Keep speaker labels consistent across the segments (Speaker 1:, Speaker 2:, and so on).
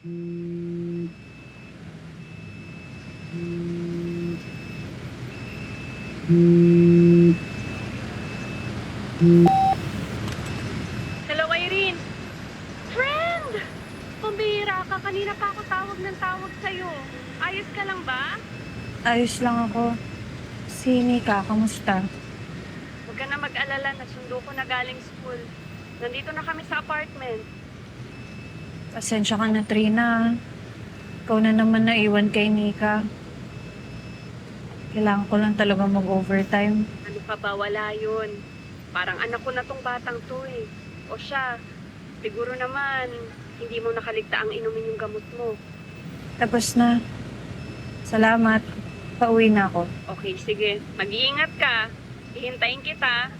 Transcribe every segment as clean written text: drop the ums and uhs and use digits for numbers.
Speaker 1: Hello, Irene! Friend! Pambihira ka. Kanina pa ako tawag ng tawag sa'yo. Ayos ka lang ba?
Speaker 2: Ayos lang ako. Si Nika, kamusta?
Speaker 1: Huwag ka na mag-alala. Nasundo ko na galing school. Nandito na kami sa apartment.
Speaker 2: Pasensya ka na, Trina. Ikaw na naman naiwan kay Nika. Kailangan ko lang talaga mag-overtime.
Speaker 1: Ano ka ba? Wala yun. Parang anak ko na tong batang to eh. O siya, siguro naman, hindi mo nakaligtaang inumin yung gamot mo.
Speaker 2: Tapos na. Salamat. Pauwi na ako.
Speaker 1: Okay, sige. Mag-iingat ka. Hihintayin kita.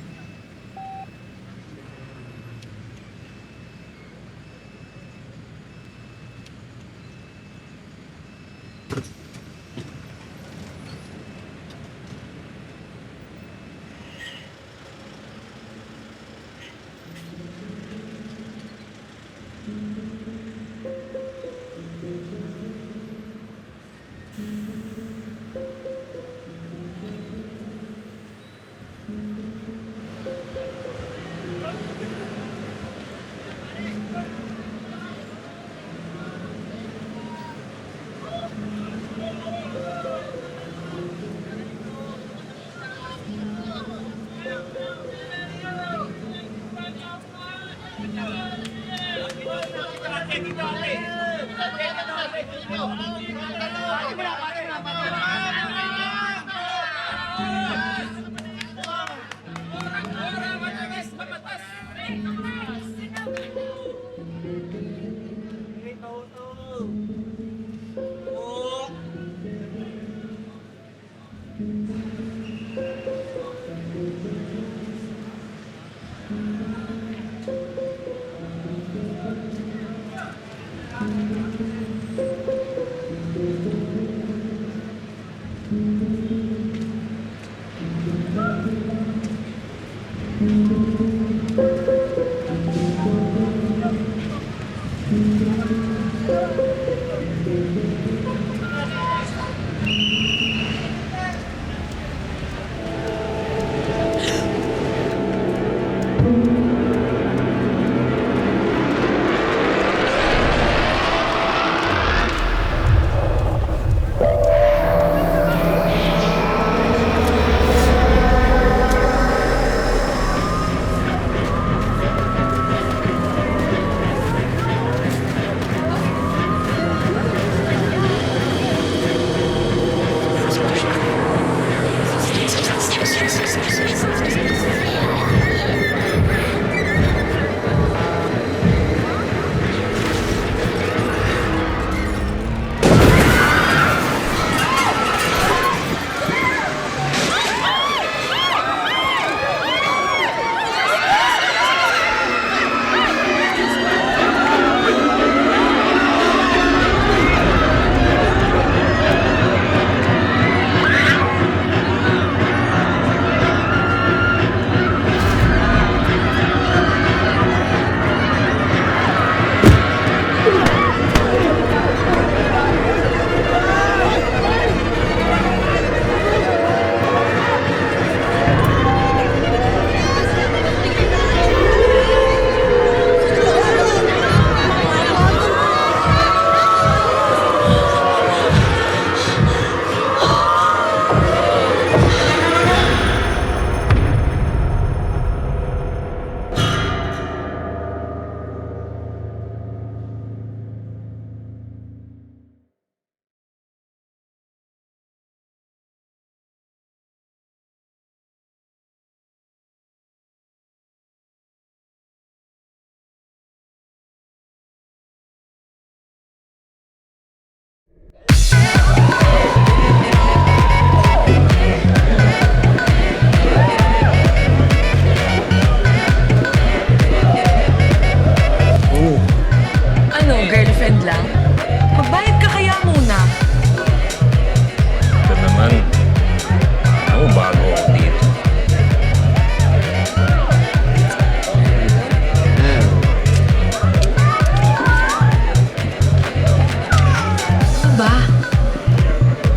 Speaker 3: ba?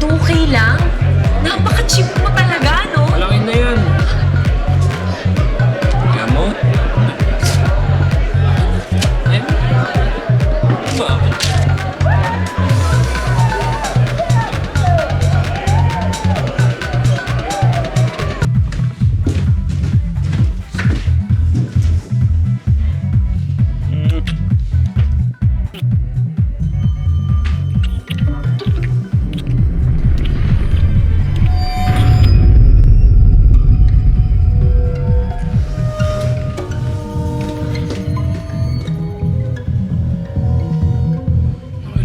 Speaker 3: 2K lang? Napaka-cheap mo talaga, no?
Speaker 4: Malaki na yan. Kaya mo? Eh? Bakit?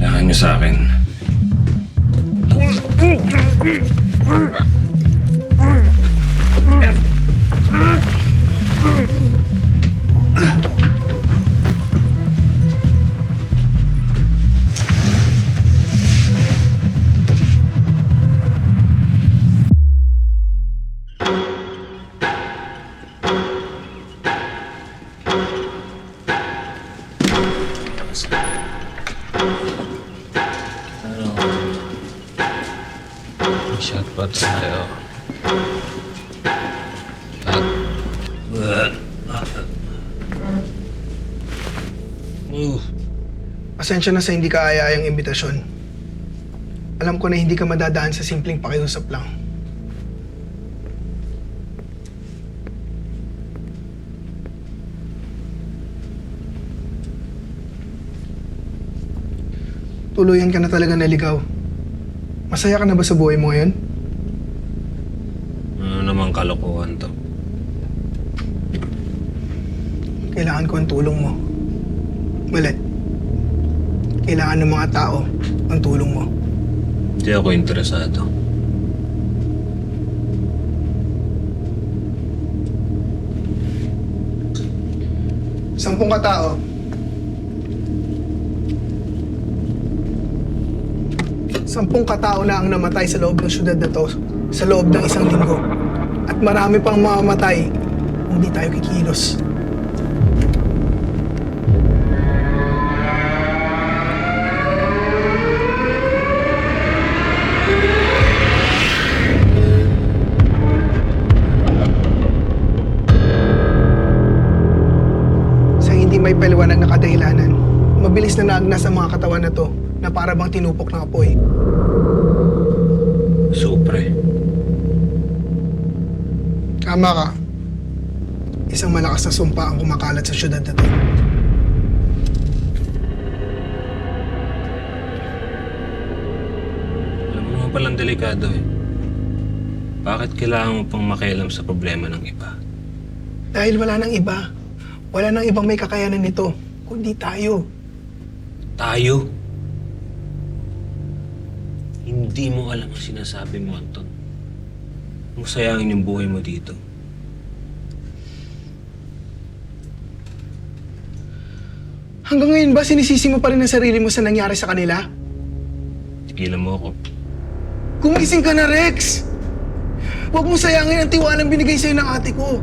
Speaker 4: Kailangan niyo sa akin. Shot pa tayo.
Speaker 5: Pasensya na sa hindi ka aya-ayang imbitasyon. Alam ko na hindi ka madadaan sa simpleng pakiusap lang. Tuluyan ka na talaga naligaw. Masaya ka na ba sa buhay mo ngayon?
Speaker 4: Ano namang kalokohan to?
Speaker 5: Kailangan ko ang tulong mo. Mali. Kailangan ng mga tao ang tulong mo.
Speaker 4: Hindi ako interesado.
Speaker 5: Sampung katao. Sampung katao na ang namatay sa loob ng syudad na to sa loob ng 1 linggo. At marami pang mamamatay kung di tayo kikilos. Sa hindi may paliwanag na kadahilanan, mabilis na naagnas ang mga katawan na to na para bang tinupok ng apoy.
Speaker 4: Supre.
Speaker 5: Tama ka. Isang malakas na sumpa ang kumakalat sa syudad na to.
Speaker 4: Alam mo naman palang delikado eh. Bakit kailangan mo pang makialam sa problema ng iba?
Speaker 5: Dahil wala nang iba. Wala nang ibang may kakayanan nito, kundi tayo.
Speaker 4: Tayo? Hindi mo alam ang sinasabi mo, Anton. Kung sayangin yung buhay mo dito.
Speaker 5: Hanggang ngayon ba sinisisi mo pa rin ang sarili mo sa nangyari sa kanila?
Speaker 4: Tigilan mo ako.
Speaker 5: Gumising ka na, Rex! Huwag mo sayangin ang tiwalang binigay sa'yo ng ate ko.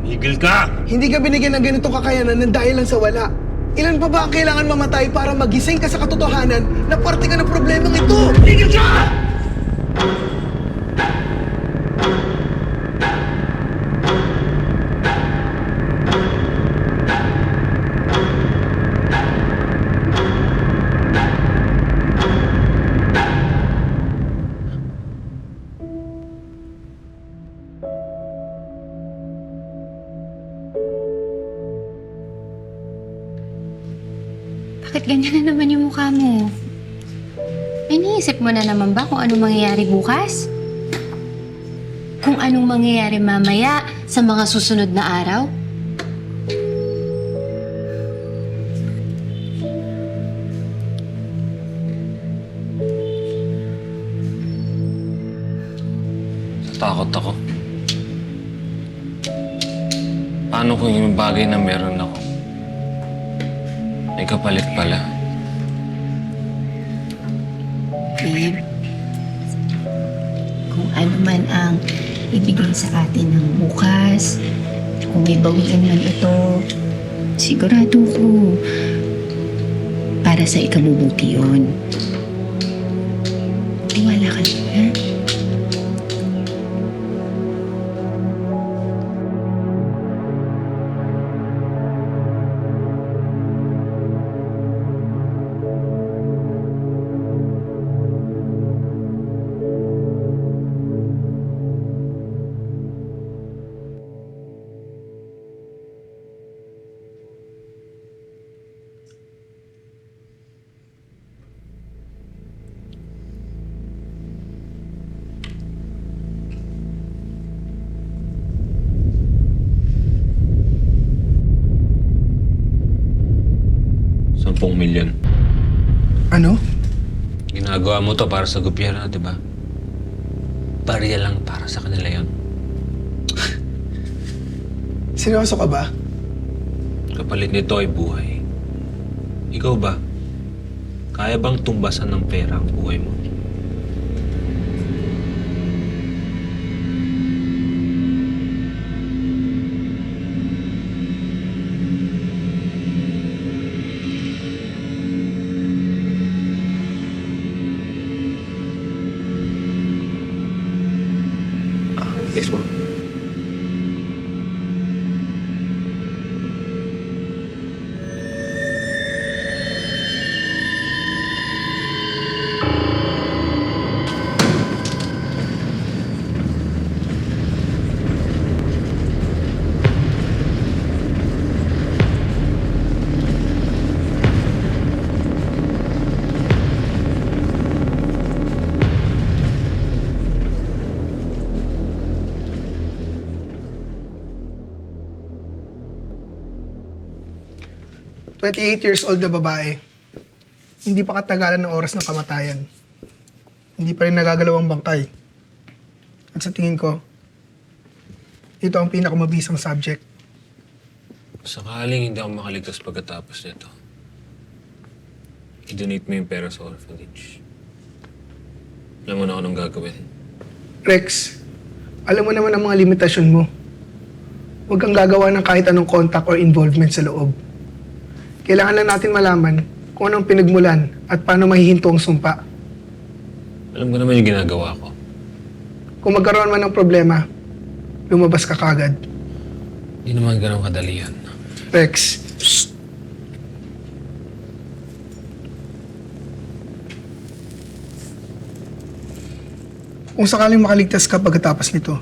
Speaker 4: Migil ka!
Speaker 5: Hindi ka binigyan ng ganitong kakayanan ng dahil lang sa wala. Ilan pa ba ang kailangan mamatay para magising ka sa katotohanan na parte ka ng problemang ito? Tigil ka!
Speaker 6: Bakit ganyan na naman yung mukha mo? Iniisip mo na naman ba kung anong mangyayari bukas? Kung anong mangyayari mamaya sa mga susunod na araw?
Speaker 4: Takot ako. Paano kung yung bagay na meron ako ay kapalit pala?
Speaker 6: Babe, kung ano man ang ibigay sa atin ng bukas, kung may bawiin man ito, sigurado ko para sa ikabubuti yun. Tiwala ka lang, ha?
Speaker 4: $10 milyon.
Speaker 5: Ano?
Speaker 4: Ginagawa mo to para sa gobyerno, di ba? Barya lang para sa kanila yon.
Speaker 5: Seryoso ka ba?
Speaker 4: Kapalit nito ay buhay. Ikaw ba? Kaya bang tumbasan ng pera ang buhay mo?
Speaker 5: Yes, ma'am. "28 years old na babae. Hindi pa katagalan ng oras ng kamatayan. Hindi pa rin nagagalaw ang bangkay. At sa tingin ko, ito ang pinakamabisang subject.
Speaker 4: Sakaling hindi ako makaligtas pagkatapos nito, i-donate mo yung pera sa orphanage. Alam mo na anong gagawin.
Speaker 5: Rex, alam mo naman ang mga limitasyon mo. Huwag kang gagawa ng kahit anong contact or involvement sa loob. Kailangan lang natin malaman kung anong pinagmulan at paano mahihinto ang sumpa.
Speaker 4: Alam ko naman yung ginagawa ko.
Speaker 5: Kung magkaroon man ng problema, lumabas ka kagad.
Speaker 4: Hindi naman ganun kadali yan.
Speaker 5: Rex, kung sakaling makaligtas ka pagkatapos nito,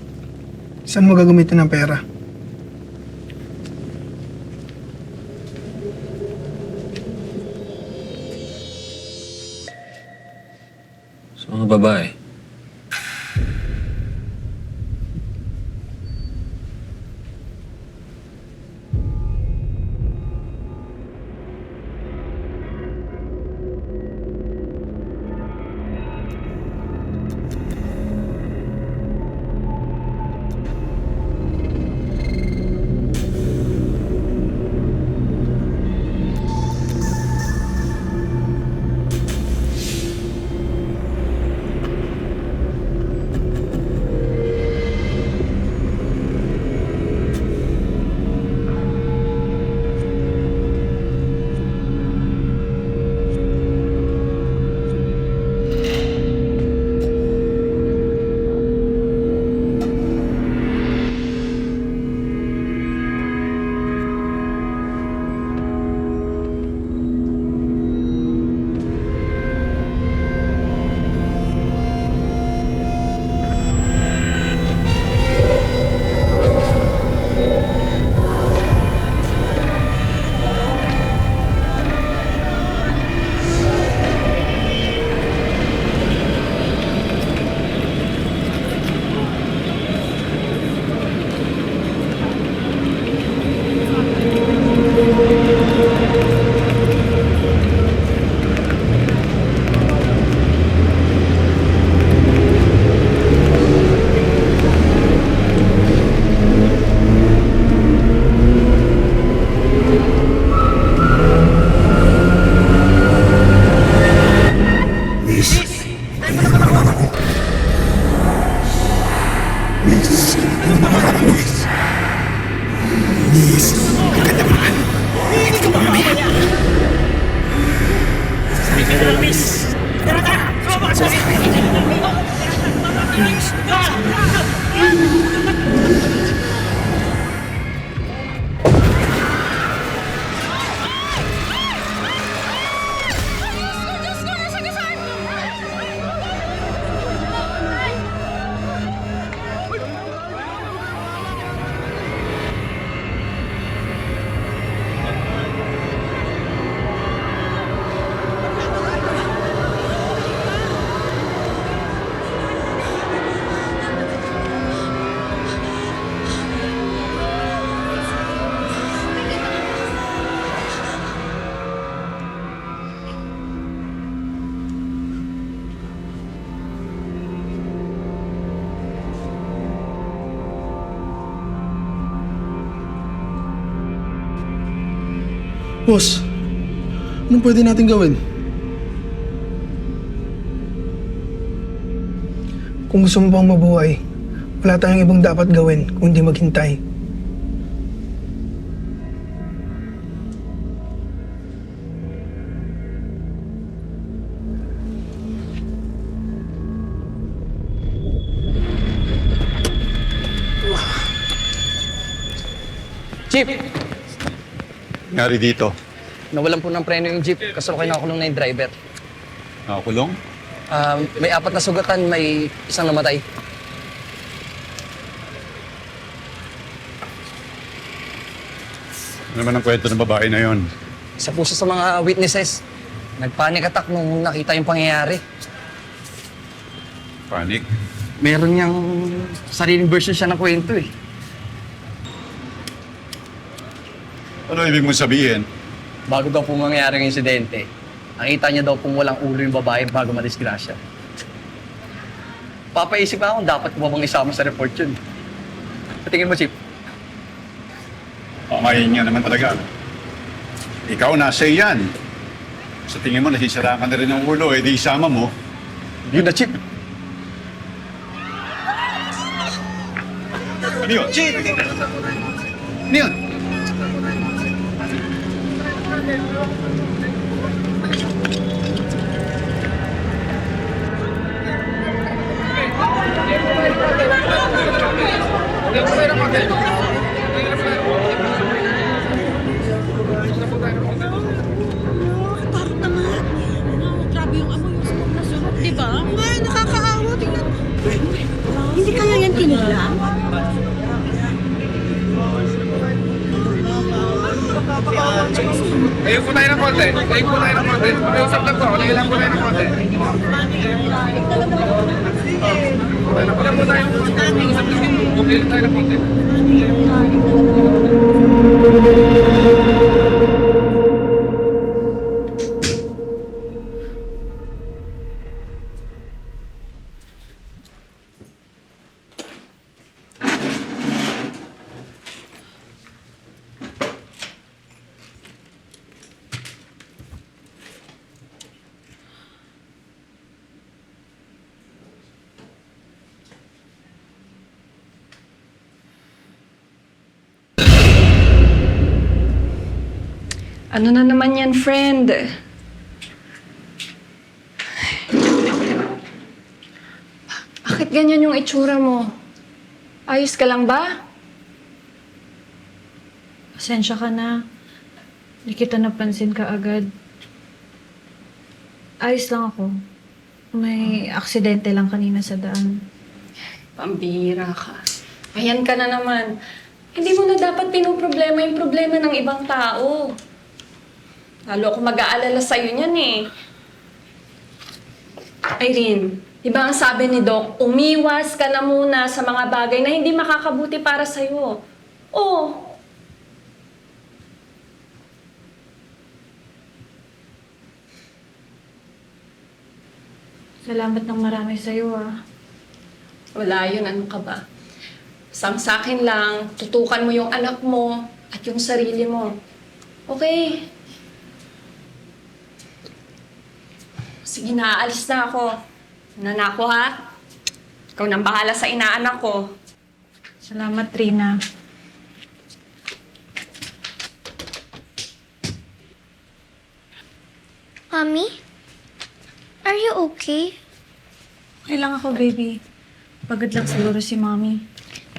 Speaker 5: saan mo gagamitin ang pera?
Speaker 4: Sa mga babae.
Speaker 7: Tara, tara! Sumama ka sa akin! Boss, anong pwede natin gawin?
Speaker 5: Kung gusto mo pang mabuhay, wala tayong ibang dapat gawin kundi maghintay.
Speaker 8: Chief!
Speaker 9: Ngari dito.
Speaker 8: Nawalan po ng preno yung jeep. Kasalukay nakakulong na yung driver.
Speaker 9: Nakakulong?
Speaker 8: May 4 na sugatan, may isang namatay.
Speaker 9: Ano naman ang kwento ng babae na yon?
Speaker 8: Isa po siya sa mga witnesses. Nagpanic attack nung nakita yung pangyayari.
Speaker 9: Panic?
Speaker 8: Meron niyang sariling version siya ng kwento eh.
Speaker 9: Ano ibig mong sabihin?
Speaker 8: Bago daw po mangyayari ang insidente, nakita niya daw pong walang ulo yung babae bago madisgrasya. Papaisip ako kung dapat mo bang isama sa report yun. Patingin mo, Chief.
Speaker 9: Pamayin nga naman talaga. Ikaw nasa yan. Sa tingin mo, nasisiraan ka na rin ng ulo, di isama mo.
Speaker 8: Yun na, Chief.
Speaker 9: Ano yun? Ano yun?
Speaker 10: Grabe yung amoy yung smoke na sunog, di ba? Nga, nakakaawa. Tingnan. Hindi kaya yan tinignan?
Speaker 11: Kayo po tayo ng konti. Kayo po tayo ng konti. Pakiusap lang po. Kayo lang po tayo ng konti. Wala po tayo. Pakiusap lang po. Kayo lang tayo ng konti.
Speaker 2: Ano na naman yan, friend? Bakit ganyan yung itsura mo? Ayos ka lang ba? Pasensya ka na. Hindi kita napansin ka agad. Ayos lang ako. May aksidente lang kanina sa daan.
Speaker 1: Pambihira ka. Ayan ka na naman. Hindi mo na dapat pinoproblema yung problema ng ibang tao. Lalo ako mag-aalala sa'yo niyan eh. Irene, di ba ang sabi ni Doc, umiwas ka na muna sa mga bagay na hindi makakabuti para sa'yo. Oh.
Speaker 2: Salamat ng marami sa'yo, ah.
Speaker 1: Wala yun, ano ka ba? Sang sa akin lang, tutukan mo yung anak mo at yung sarili mo. Okay? Sige na, alis na ako. Nanako ha? Ikaw nang bahala sa inaanak ko.
Speaker 2: Salamat, Trina.
Speaker 10: Mommy? Are you okay?
Speaker 2: Okay lang ako, baby. Pagod lang siguro si Mommy.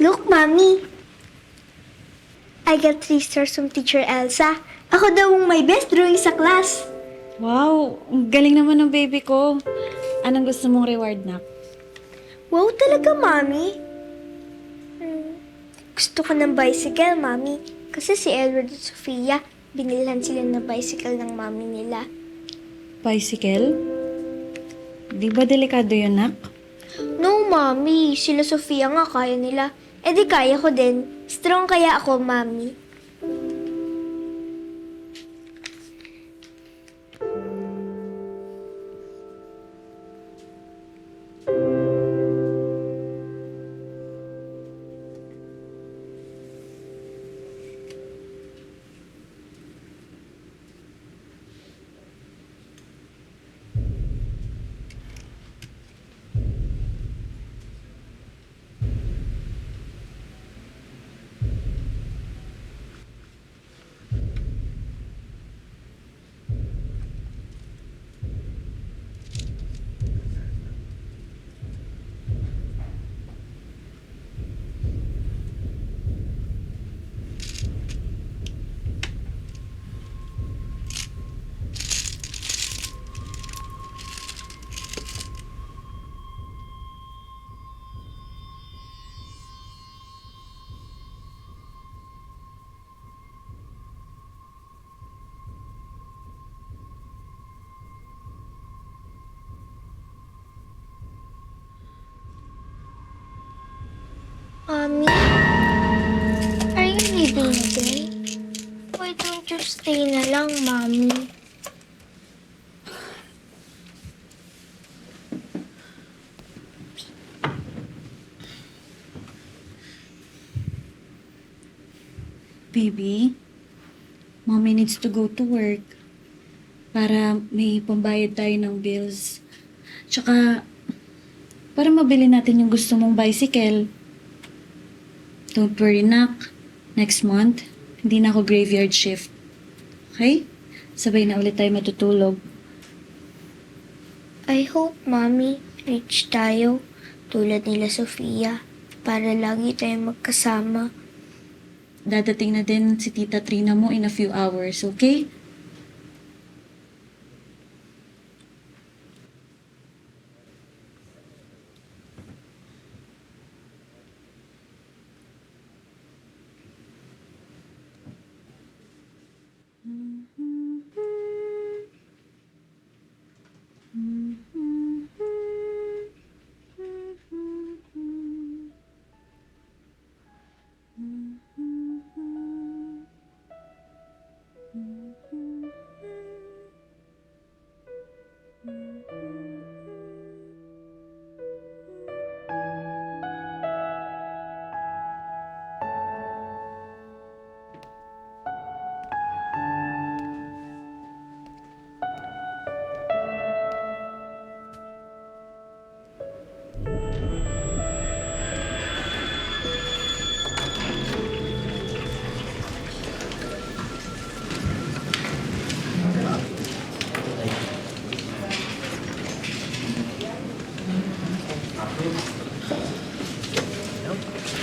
Speaker 10: Look, Mommy. I got 3 stars from Teacher Elsa. Ako daw ang may best drawing sa class.
Speaker 2: Wow, ang galing naman ng baby ko. Anong gusto mong reward, nak?
Speaker 10: Wow, talaga, Mommy. Gusto ko ng bicycle, Mommy. Kasi si Edward at Sofia, binilhan sila ng bicycle ng Mommy nila.
Speaker 2: Bicycle? Di ba delikado yun, nak?
Speaker 10: No, Mommy. Sila Sofia nga kaya nila. Eh di kaya ko din. Strong kaya ako, Mommy. Mommy, are you leaving today? Why don't you stay na lang, Mommy?
Speaker 2: Baby, Mommy needs to go to work para may pambayad tayo ng bills. Tsaka, para mabili natin yung gusto mong bicycle. Don't worry, nak. Next month, hindi na ako graveyard shift. Okay? Sabay na ulit tayo matutulog.
Speaker 10: I hope, Mommy, rich tayo tulad nila Sofia para lagi tayong magkasama.
Speaker 2: Dadating na din si Tita Trina mo in a few hours, okay?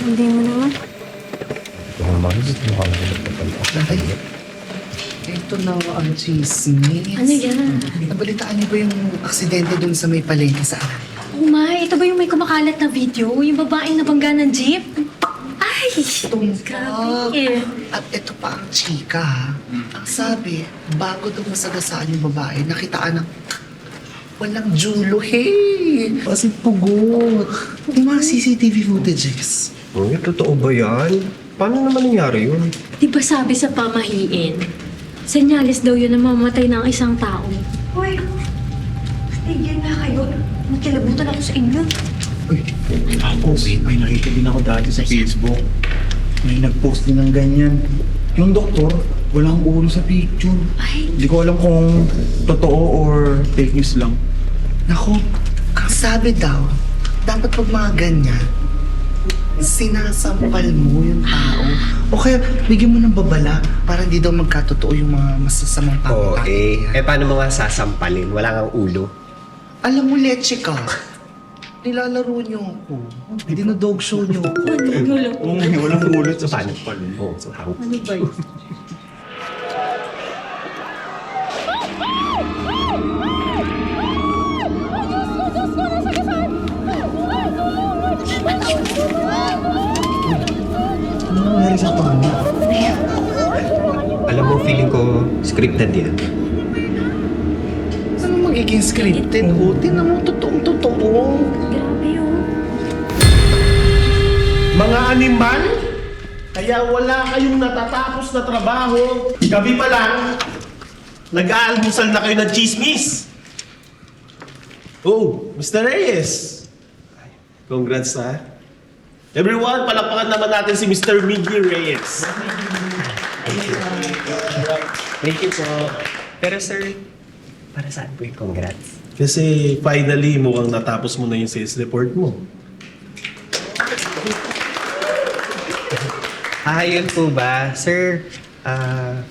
Speaker 6: Hindi mo naman.
Speaker 5: Ito na ang chismis.
Speaker 6: Ano yan?
Speaker 5: Nabalitaan niyo ba yung aksidente dun sa may palengke sa akin?
Speaker 6: Oh my, ito ba yung may kumakalat na video? Yung babaeng nabangga ng jeep? Ay! Grabe.
Speaker 5: At ito pa ang chika, ha? Ang sabi, bago daw masagasaan yung babae, nakitaan ng walang julo, hey! Kasi pugot. Yung mga CCTV footages.
Speaker 4: Uy, totoo ba yan? Paano naman nangyari yun?
Speaker 6: Di ba sabi sa pamahiin? Senyalis daw yun na mamatay ng isang tao. Hoy! Tigil na kayo. Makilabutan ako sa inyo.
Speaker 7: Ako, may nakita din ako dati sa Facebook. May nag-post din ng ganyan. Yung doktor, walang ulo sa picture.
Speaker 6: Ay!
Speaker 7: Hindi ko alam kung totoo or fake news lang.
Speaker 5: Naku, ang sabi daw, dapat pag mga ganyan, sinasampal mo yung tao. O kaya, bigyan mo ng babala para hindi daw magkatotoo yung mga masasamang tao.
Speaker 12: Paano mo nga sasampalin? Wala kang ulo.
Speaker 5: Alam mo, leche ka. Nilalaro niyo ako. Dinodog show niyo ako.
Speaker 7: Walang ulo sa
Speaker 12: Paano? Oo.
Speaker 6: Ano ba yun?
Speaker 7: Ano nangyari sa kanya?
Speaker 12: Alam mo, feeling ko scripted yan.
Speaker 5: Ano magiging scripted? O, tinan mo, totoong-totoo.
Speaker 6: Grabe yun.
Speaker 13: Mga animal, kaya wala kayong natatapos na trabaho. Gabi pa lang, nag-aalmusal na kayo ng chismis. Oh, Mr. Reyes. Congrats ha. Everyone, palakpakan naman natin si Mr. Miggy Reyes.
Speaker 12: Thank you po. Pero sir, para saan po yung congrats?
Speaker 13: Kasi finally, mukhang natapos mo na yung sales report mo.
Speaker 12: Yun po ba? Sir,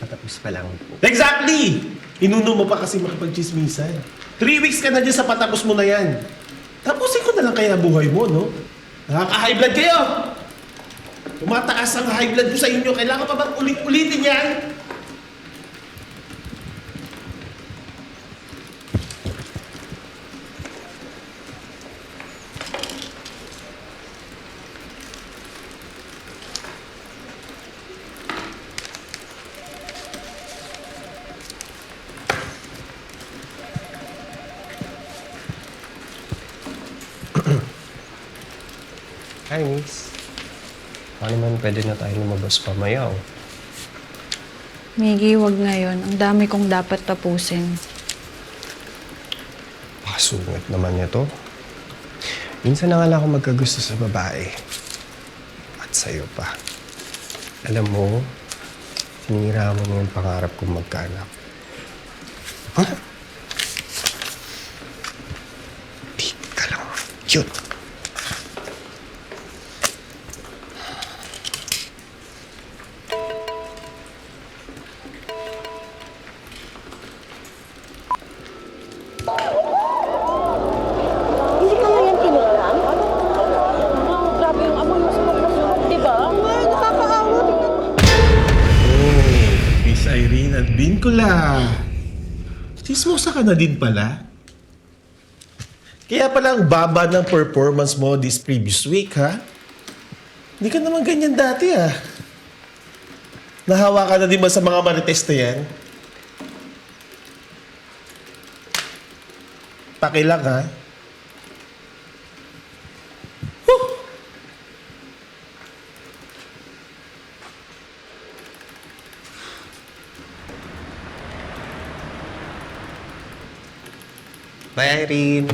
Speaker 12: patapos pa lang po.
Speaker 13: Exactly! Inuno mo pa kasi makipag-chismisan. 3 weeks ka na dyan sa patapos mo na yan. Tapusin ko na lang kaya buhay mo, no? Nakaka-high blood kayo! Tumataas ang high blood ko sa inyo. Kailangan pa bang ulit-ulitin yan?
Speaker 12: Hi, miss. Baka naman pwede na tayo lumabas pamaya, oh.
Speaker 2: Miggy, wag ngayon. Ang dami kong dapat tapusin.
Speaker 12: Pakasungit naman ito. Minsan na nga lang ako magkagusto sa babae. At sa'yo pa. Alam mo, sinira mo na yung pangarap kong magkaanak. Huh? Di ka lang. Cute.
Speaker 10: Hindi ka nga yan tinulang? Grabe yung amoy mo sa pagkasunod, di ba? Well, nakakaawa.
Speaker 13: Miss Irene at Bincula. Chismosa ka na din pala. Kaya pala ang baba ng performance mo this previous week, ha? Hindi ka naman ganyan dati, ha? Nahawa ka na din ba sa mga marites na yan? Pakilang, ha?
Speaker 12: Bye, Irene.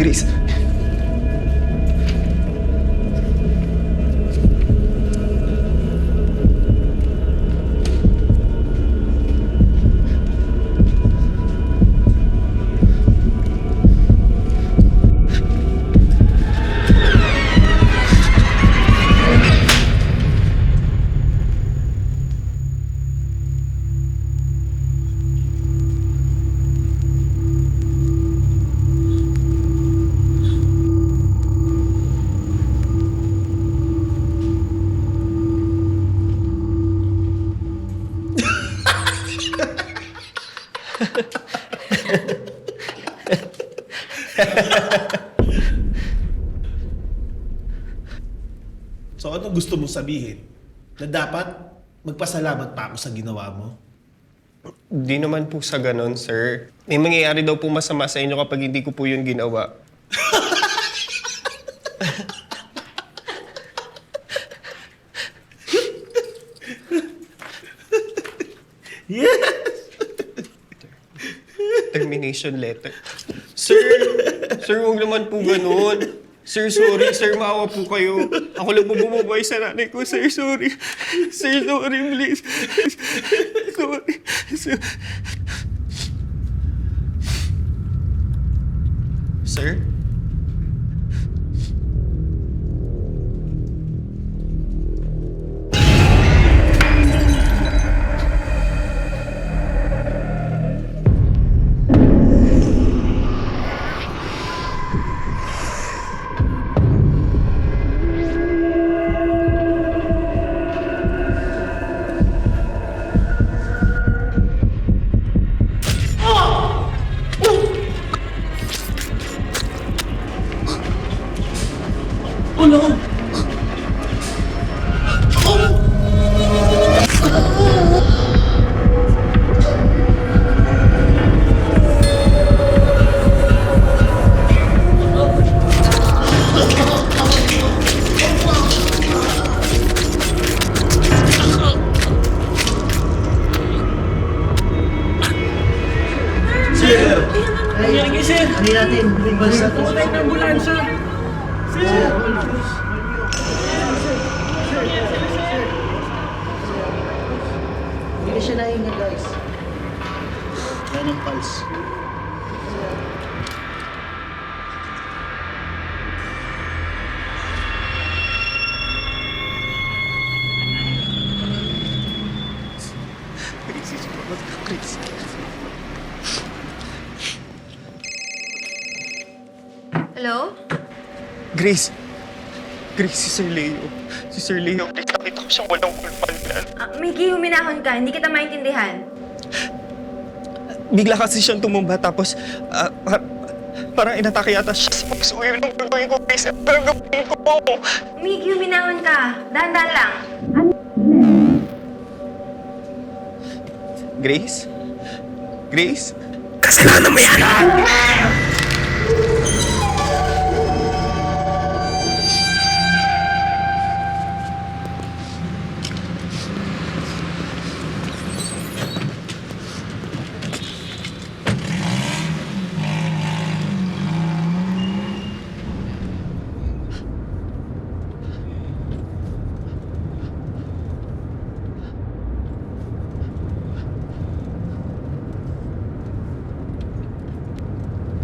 Speaker 12: Grace.
Speaker 13: So ano gusto mong sabihin? Na dapat magpasalamat pa ako sa ginawa mo?
Speaker 12: Di naman po sa ganon, sir. May mangyayari daw po masama sa inyo kapag hindi ko po yun ginawa.
Speaker 13: Yes!
Speaker 12: Termination letter. Sir! Sir, huwag naman po ganun. Sir, sorry. Sir, maawa po kayo. Ako lang po bumabay sa nanay ko. Sir, sorry. Sir, sorry, please. Sorry. Sir?
Speaker 13: Oh no!
Speaker 11: Hindi natin, basta ito. Pumunta yung ambulansya. Sir! Hindi siya nahinga, guys. Yan ang pulse.
Speaker 6: Hello?
Speaker 12: Grace. Grace, si Sir Leo. Si Sir Leo, nakita ko siyang walang kulpan yan.
Speaker 6: Miggy, huminahon ka. Hindi kita maintindihan.
Speaker 12: bigla kasi siyang tumumba tapos parang inatake yata siya sa puso. Yun ang gagawin ko, Grace. Parang gagawin ko.
Speaker 3: Miggy, huminahon ka. Dahan-dahan lang.
Speaker 12: Grace? Grace? Kasalanan mo yan!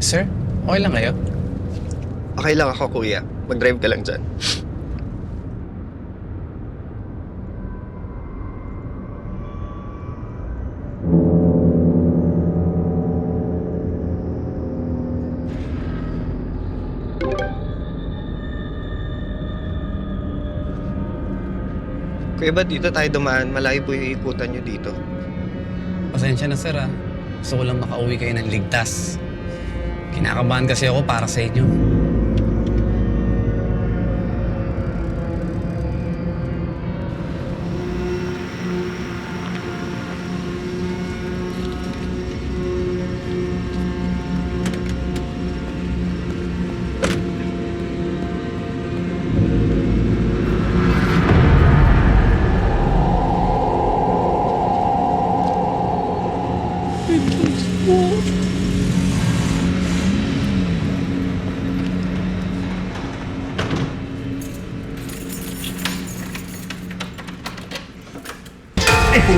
Speaker 8: Sir, okay lang kayo?
Speaker 12: Okay lang ako, kuya. Mag-drive ka lang dyan. Kuya, ba't dito tayo dumaan? Malayo po yung ikutan nyo dito.
Speaker 8: Pasensya na sir ah. Gusto ko lang makauwi kayo ng ligtas. Kinakabahan kasi ako para sa inyo.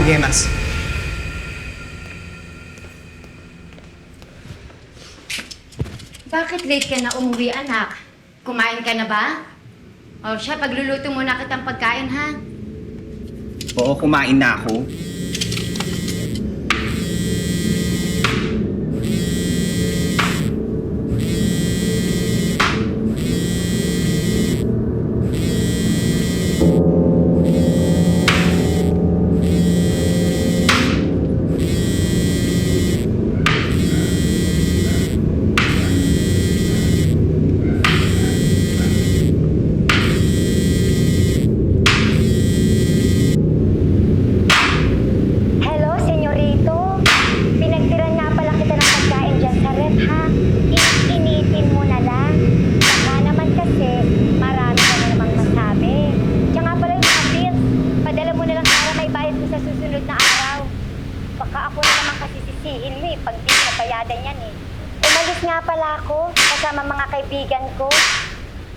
Speaker 12: Gemas.
Speaker 6: Bakit late ka na umuwi, anak? Kumain ka na ba? O siya, pagluluto muna kitang pagkain, ha?
Speaker 14: Oo, kumain na ako.
Speaker 10: Hello, senyorito. Pinagtiran nga pala kita ng pagkain dyan sa ref, ha? Initin mo na lang. Baka naman kasi marami ka na namang masabi. Tsaka nga pala yung mga bills, padala mo na lang para may bayad mo sa susunod na araw. Baka ako na naman kasi sisihin mo pag di mo bayadan yan Umalis nga pala ako kasama mga kaibigan ko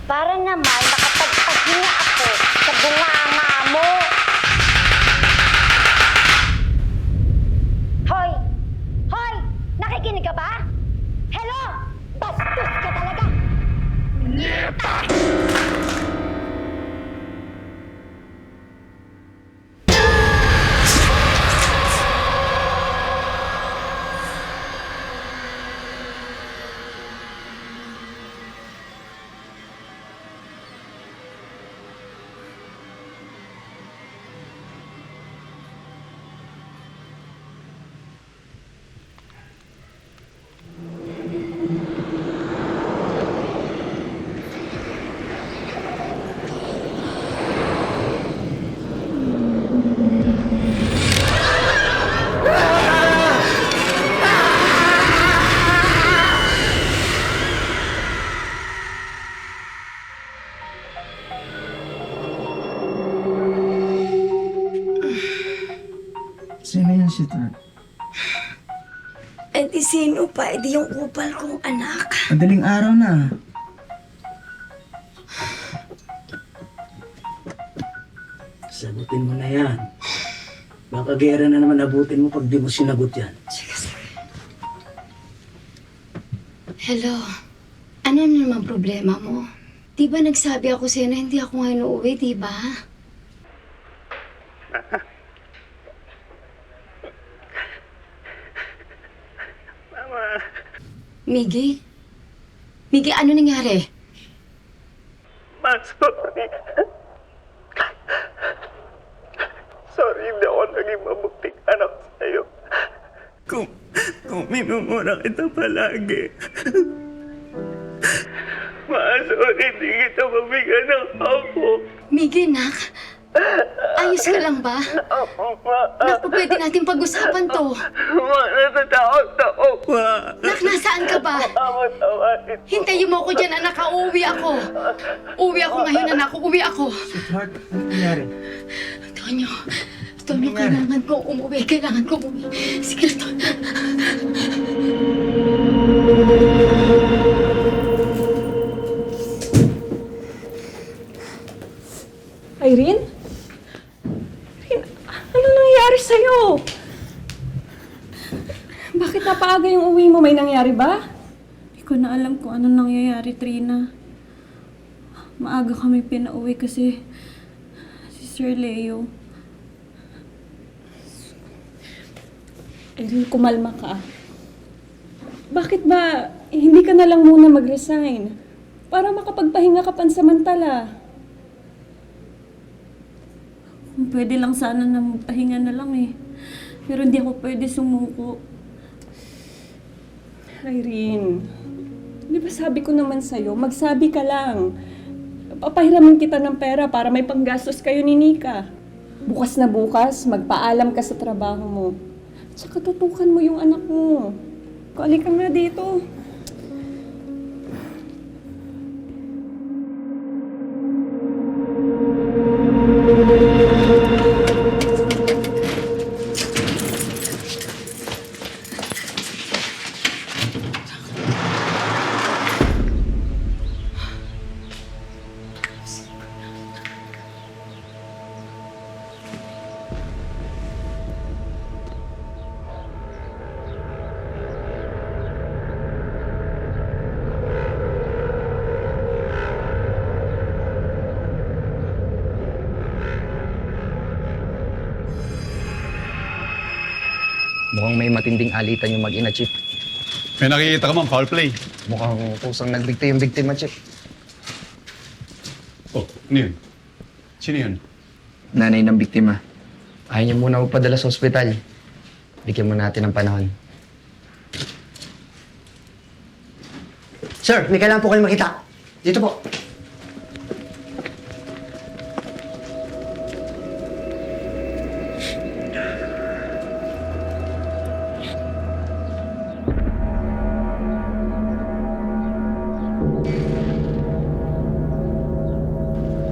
Speaker 10: para naman makapagpahinga ako sa bunganga mo. Hoy! Hoy! Nakikinig ka ba? Hello! Bastos ka talaga!
Speaker 14: Sino yan si Tad?
Speaker 10: Eh di sino pa? Eh di yung upal kong anak.
Speaker 14: Madaling araw na. Sagutin mo na yan. Baka gera na naman abutin mo pag di mo sinagot yan.
Speaker 6: Hello. Ano na naman problema mo? Di ba nagsabi ako sa'yo na hindi ako ngayon uuwi, di ba? Miggy? Miggy, ano nangyari?
Speaker 12: Sorry. Sorry, hindi ako naging mabuting anak sa'yo. Kung
Speaker 11: minumura kita palagi. Maaso hindi kita mabigyan ng ako.
Speaker 6: Miggy, nak. Ayos ka lang ba? Naku, pwede natin pag-usapan to.
Speaker 11: Natatakot ako, ma.
Speaker 6: Nak, nasaan ka ba? Hintayin mo ako dyan, anak. Uuwi ako. Uuwi ako ngayon, anak. Uuwi ako.
Speaker 14: Sweetheart, ano nangyari?
Speaker 6: Tonyo, kailangan ko umuwi. Kailangan ko umuwi. Sige, Tonyo.
Speaker 1: Irene? Irene, ano nangyari sa'yo? Bakit napaaga yung uwi mo? May nangyari ba?
Speaker 2: Hindi ko na alam kung ano nangyayari, Trina. Maaga kami pinauwi kasi si Sir Leo.
Speaker 1: Irene, kumalma ka. Bakit ba hindi ka na lang muna mag-resign? Para makapagpahinga ka pansamantala.
Speaker 2: Kung pwede lang sana na magpahinga na lang eh. Pero hindi ako pwede sumuko.
Speaker 1: Irene, di ba sabi ko naman sa'yo, magsabi ka lang. Papahiramin kita ng pera para may panggastos kayo ni Nika. Bukas na bukas, magpaalam ka sa trabaho mo. Tsaka tutukan mo yung anak mo. Kali ka nga dito.
Speaker 15: Mukhang may matinding alitan yung mag-ina, Chip.
Speaker 9: May nakikita ka man, foul play.
Speaker 15: Mukhang kusang nagbigti yung biktima, Chip.
Speaker 9: Oh, ano yun? Sino yun?
Speaker 15: Nanay ng biktima. Ayaw niya muna magpadala sa ospital. Bigyan mo natin ng panahon.
Speaker 14: Sir, may kailangan po kayo makita. Dito po.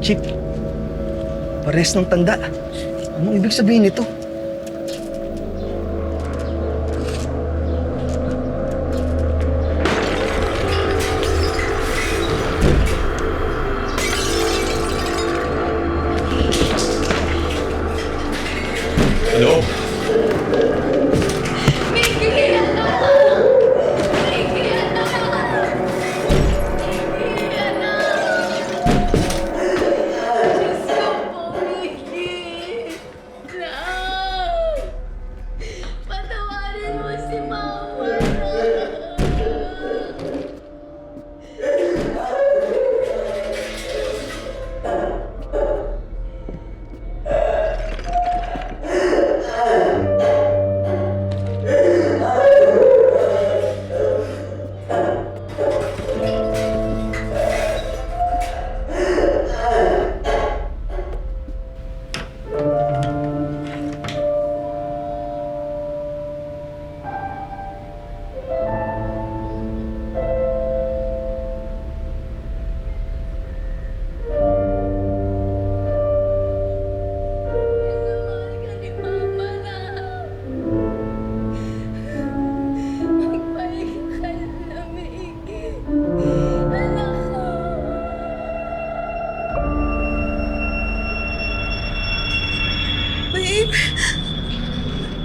Speaker 14: Chip, pares ng tanda. Anong ibig sabihin nito?
Speaker 9: Hello?
Speaker 6: Patawarin mo si Mama.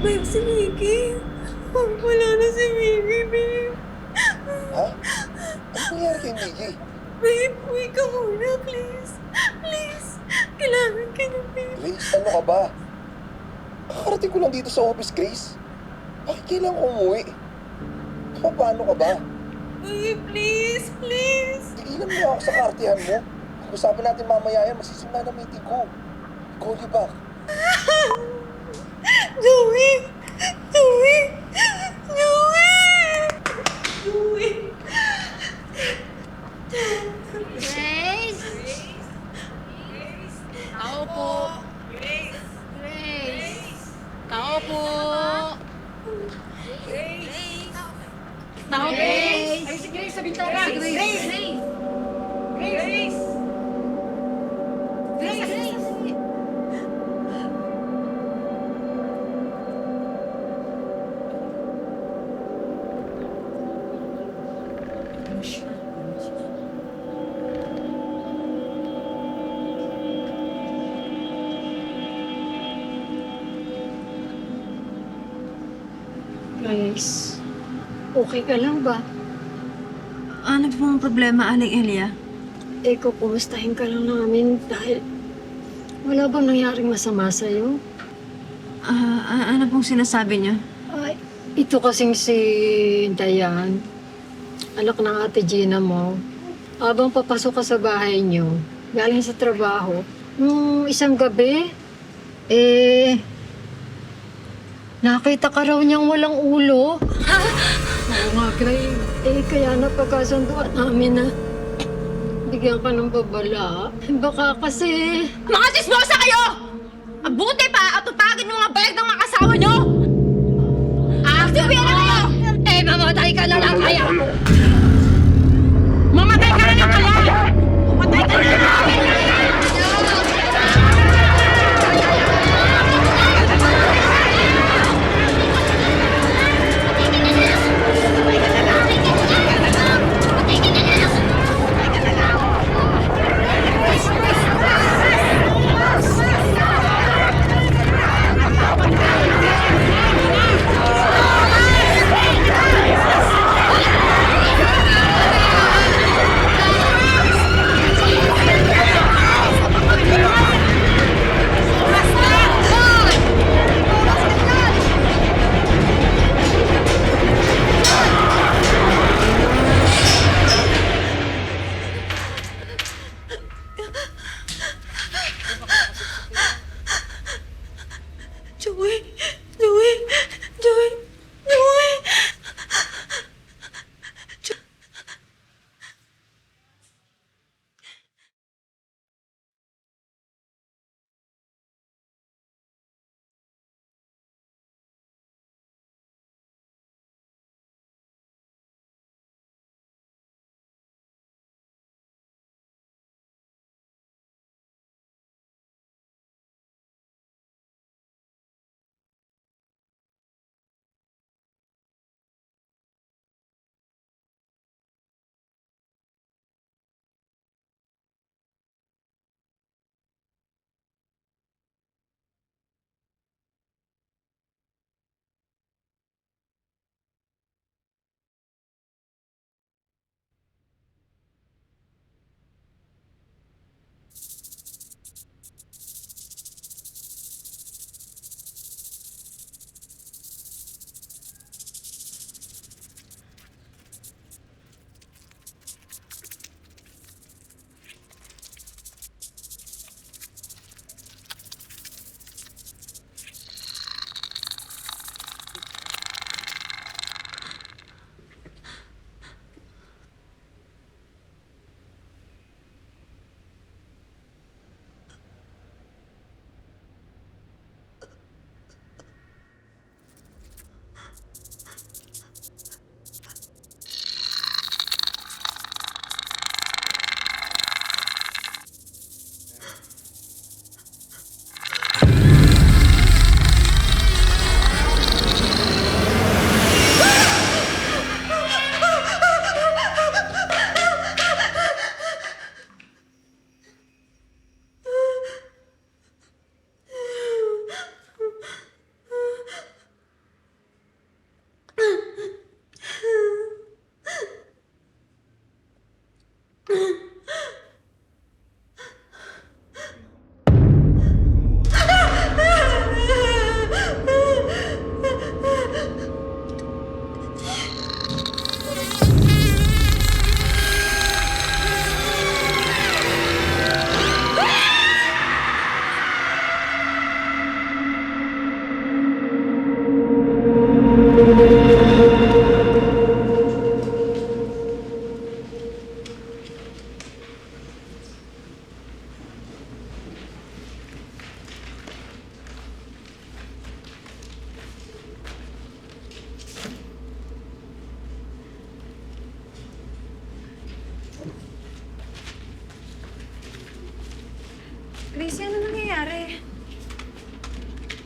Speaker 11: Babe, si Mickey. Wala na si Mickey, babe.
Speaker 12: Ha? Ano nangyari kay Mickey?
Speaker 11: Babe, uwi ka muna, please. Please. Kailangan ka na, babe.
Speaker 12: Grace, ano ka ba? Kakarating ko lang dito sa office, Grace. Bakit kailangan ko umuwi? Paano ka ba?
Speaker 11: Babe, please, please.
Speaker 12: Tigilan mo ako sa kartihan mo. Pag-usapan natin mamaya yan, masisimula na meeting ko. Call you back.
Speaker 11: Joey! Joey! Joey!
Speaker 6: Tao po! Tao po!
Speaker 11: Ay, si Grace sa bintana!
Speaker 6: Si Grace!
Speaker 11: Grace!
Speaker 6: Grace!
Speaker 16: Grace, okay ka lang ba?
Speaker 2: Ano pong problema, Aling Elia?
Speaker 16: Kumustahin ka lang namin dahil wala bang nangyaring masama sa'yo?
Speaker 2: Ano pong sinasabi niyo?
Speaker 16: Ay, ito kasing si Dayan, anak ng ate Gina mo. Habang papasok ka sa bahay niyo, galing sa trabaho, nung isang gabi, nakita ka raw niyang walang ulo. Oo nga, Gray. Kaya napagkasunduan namin na bigyan ka ng babala. Baka kasi...
Speaker 6: Mga chismosa kayo! Mabuti pa at tupagin yung mga balag ng mga asawa nyo! Aktibihan na kayo! Mamatay ka na lang kaya! Mamatay ka na lang kaya! Mamatay ka na lang!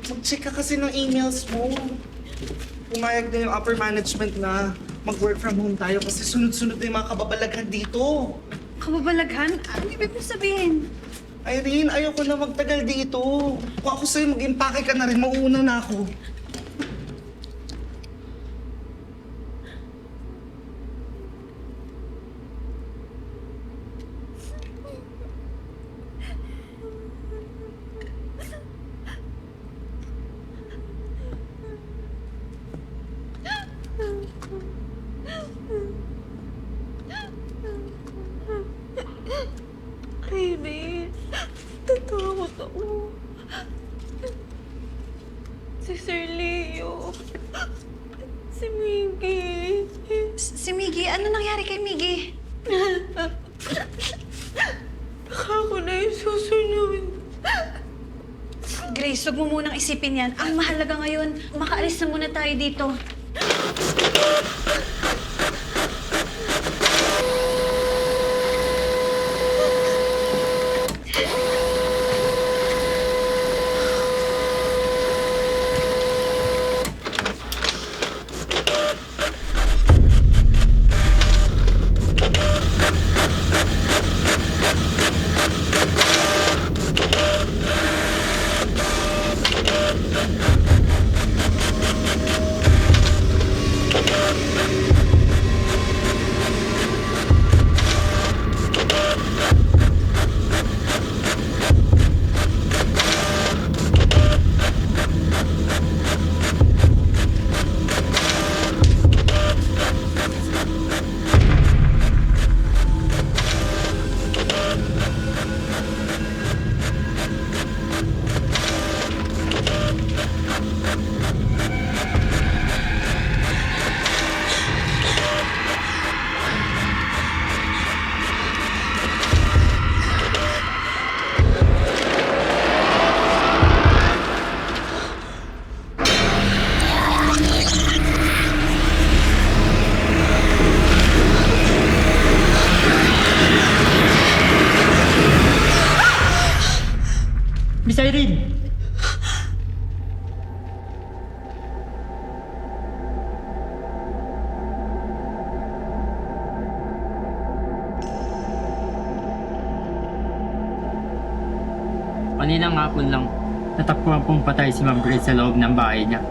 Speaker 14: Mag-check ka kasi ng emails mo. Pumayag na yung upper management na mag-work from home tayo kasi sunod-sunod na yung mga kababalaghan dito.
Speaker 2: Kababalaghan? Ano ibig mo sabihin?
Speaker 14: Irene, ayoko na magtagal dito. Kung ako sa'yo mag-impake ka na rin, mauuna na ako.
Speaker 16: Irene, tatakot ako. Si Sir Leo. Si Miggy.
Speaker 2: Si Miggy? Ano nangyari kay Miggy?
Speaker 16: Baka ako na yung susunod.
Speaker 2: Grace, huwag mo munang isipin yan. Ang mahalaga ngayon, makaalis na muna tayo dito.
Speaker 11: Miss Irene! Kaninang hapon lang, natakpuan pong patay si Ma'am Grace sa loob ng bahay niya.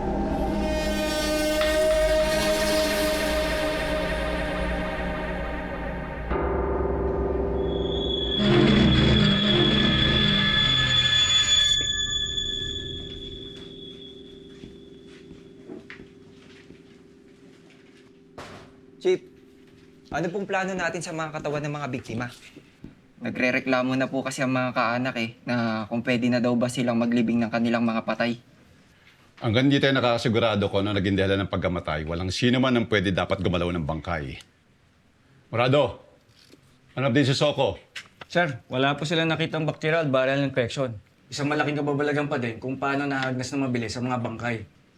Speaker 15: Chief, ano pong plano natin sa mga katawan ng mga biktima? Nagre-reklamo na po kasi ang mga kaanak na kung pwede na daw ba silang maglibing ng kanilang mga patay.
Speaker 9: Hanggang hindi tayo nakakasigurado kung ano naging dahilan ng pagkamatay, walang sino man ang pwede dapat gumalaw ng bangkay. Morado, hanap din si Soko.
Speaker 8: Sir, wala po silang nakitang bacterial viral infection. Isang malaking kababalagan pa din kung paano nahagnas na mabilis ang mga bangkay.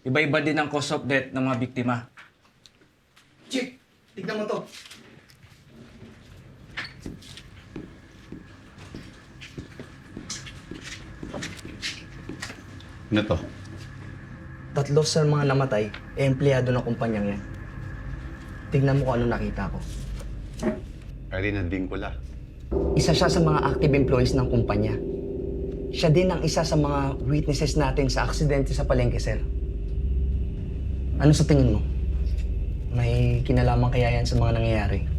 Speaker 8: Iba-iba din ang cause of death ng mga biktima.
Speaker 14: Chief, tignan mo to.
Speaker 9: Ano to?
Speaker 14: 3 sa mga namatay, empleyado ng kumpanyang yan. Tignan mo kung ano nakita ko.
Speaker 9: Irene, nandingkula.
Speaker 14: Isa siya sa mga active employees ng kumpanya. Siya din ang isa sa mga witnesses natin sa aksidente sa palengke, sir. Ano sa tingin mo? May kinalaman kaya yan sa mga nangyayari?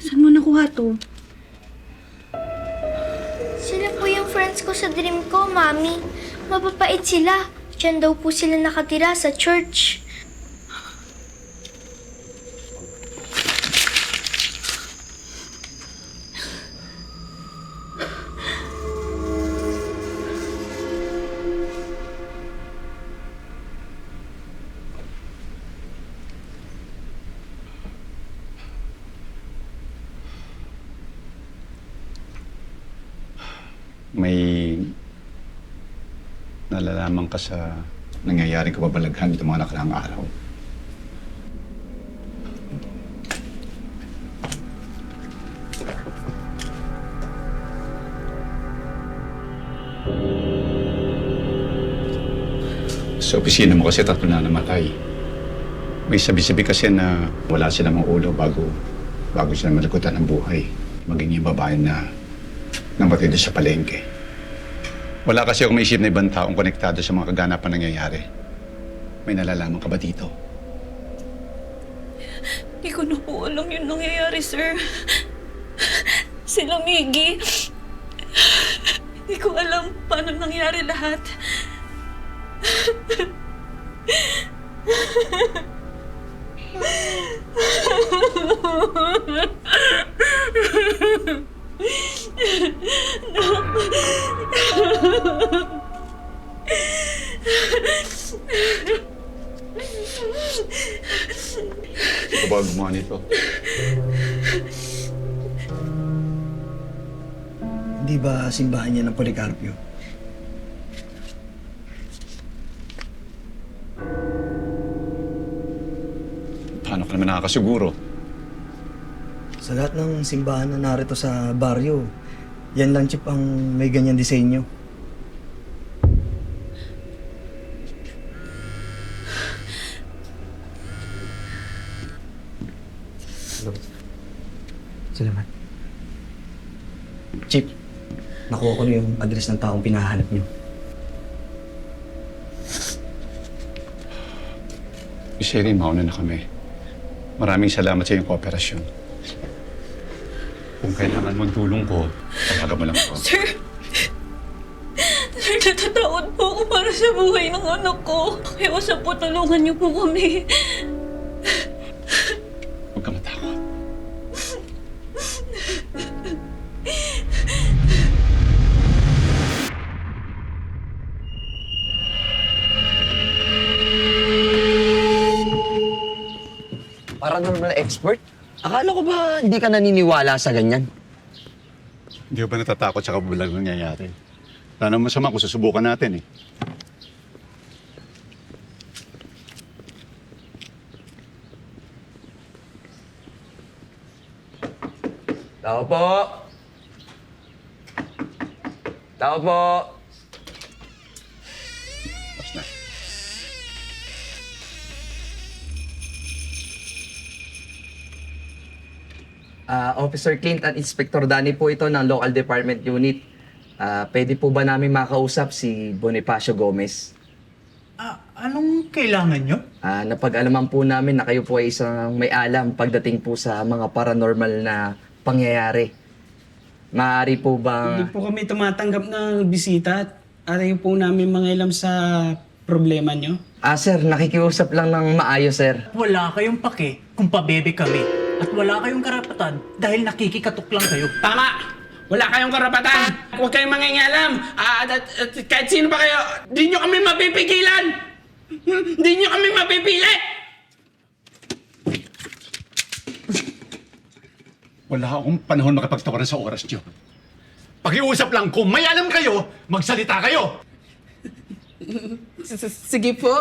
Speaker 2: Saan mo nakuha to?
Speaker 10: Sila po yung friends ko sa dream ko, Mami. Mababait sila. Diyan daw po sila nakatira sa church.
Speaker 9: May nalalaman ka sa nangyayaring kababalaghan itong mga nakaraang araw. Sa opisina mo kasi 3 na namatay. May sabi-sabi kasi na wala silang mga ulo bago sila malagutan ng buhay. Maging yung babae na namatay doon sa palengke. Wala kasi akong maisip na ibang taong konektado sa mga kaganapan nangyayari. May nalalaman ka ba dito?
Speaker 2: Hindi ko na po alam yung nangyayari, sir. Sila Miggy. Hindi ko alam paano nangyari lahat.
Speaker 9: Ikaw ba gumawa nito?
Speaker 14: Hindi ba simbahan niya ng Policarpio?
Speaker 9: Paano ka naman nakakasiguro?
Speaker 14: Sa lahat ng simbahan na narito sa baryo, yan lang Chip ang may ganyan disenyo. Salamat. Chip, nakuha ko na yung address ng taong pinahanap niyo.
Speaker 9: Sherry, mauna na kami. Maraming salamat sa iyong kooperasyon. Kung kailangan mong tulong ko, tawagan mo lang ako.
Speaker 2: Sir, natatakot po ako para sa buhay ng anak ko. Kaya usap po, tulungan niyo po kami.
Speaker 9: Huwag ka matakot.
Speaker 14: Paranormal expert? Akala ko ba hindi ka naniniwala sa ganyan?
Speaker 9: Hindi ba natatakot sa kababalag nangyayari? Wala naman masama kung susubukan natin eh.
Speaker 14: Tao po! Tao po!
Speaker 9: Tapos na.
Speaker 14: Officer Clint at Inspector Danny po ito ng Local Department Unit. Pwede po ba namin makausap si Bonifacio Gomez?
Speaker 7: Anong kailangan nyo?
Speaker 14: Napag-alaman po namin na kayo po ay isang may alam pagdating po sa mga paranormal na pangyayari. Maaari po bang...
Speaker 11: Hindi po kami tumatanggap ng bisita at ayaw po namin mangialam sa problema nyo.
Speaker 14: Sir, nakikiusap lang ng maayos, sir.
Speaker 7: Wala kayong pake kung pabebe kami. At wala kayong karapatan dahil nakikikatok lang kayo.
Speaker 11: Tama! Wala kayong karapatan! Huwag kayong mangingialam! At kahit sino pa kayo, di nyo kami mapipigilan! Di nyo kami mapipili!
Speaker 9: Wala akong panahon makapagtawaran sa oras niyo. Pakiusap lang, kung may alam kayo, magsalita kayo!
Speaker 11: Sige po.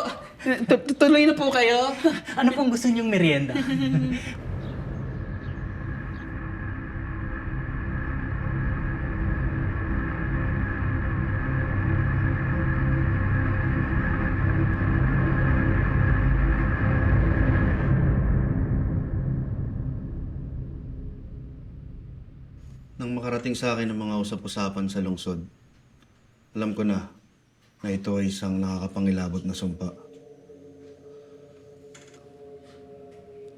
Speaker 11: Tuloy na po kayo.
Speaker 7: Ano pong gusto niyong merienda?
Speaker 17: Nang makarating sa akin ang mga usap-usapan sa lungsod, alam ko na ito ay isang nakakapangilabot na sumpa.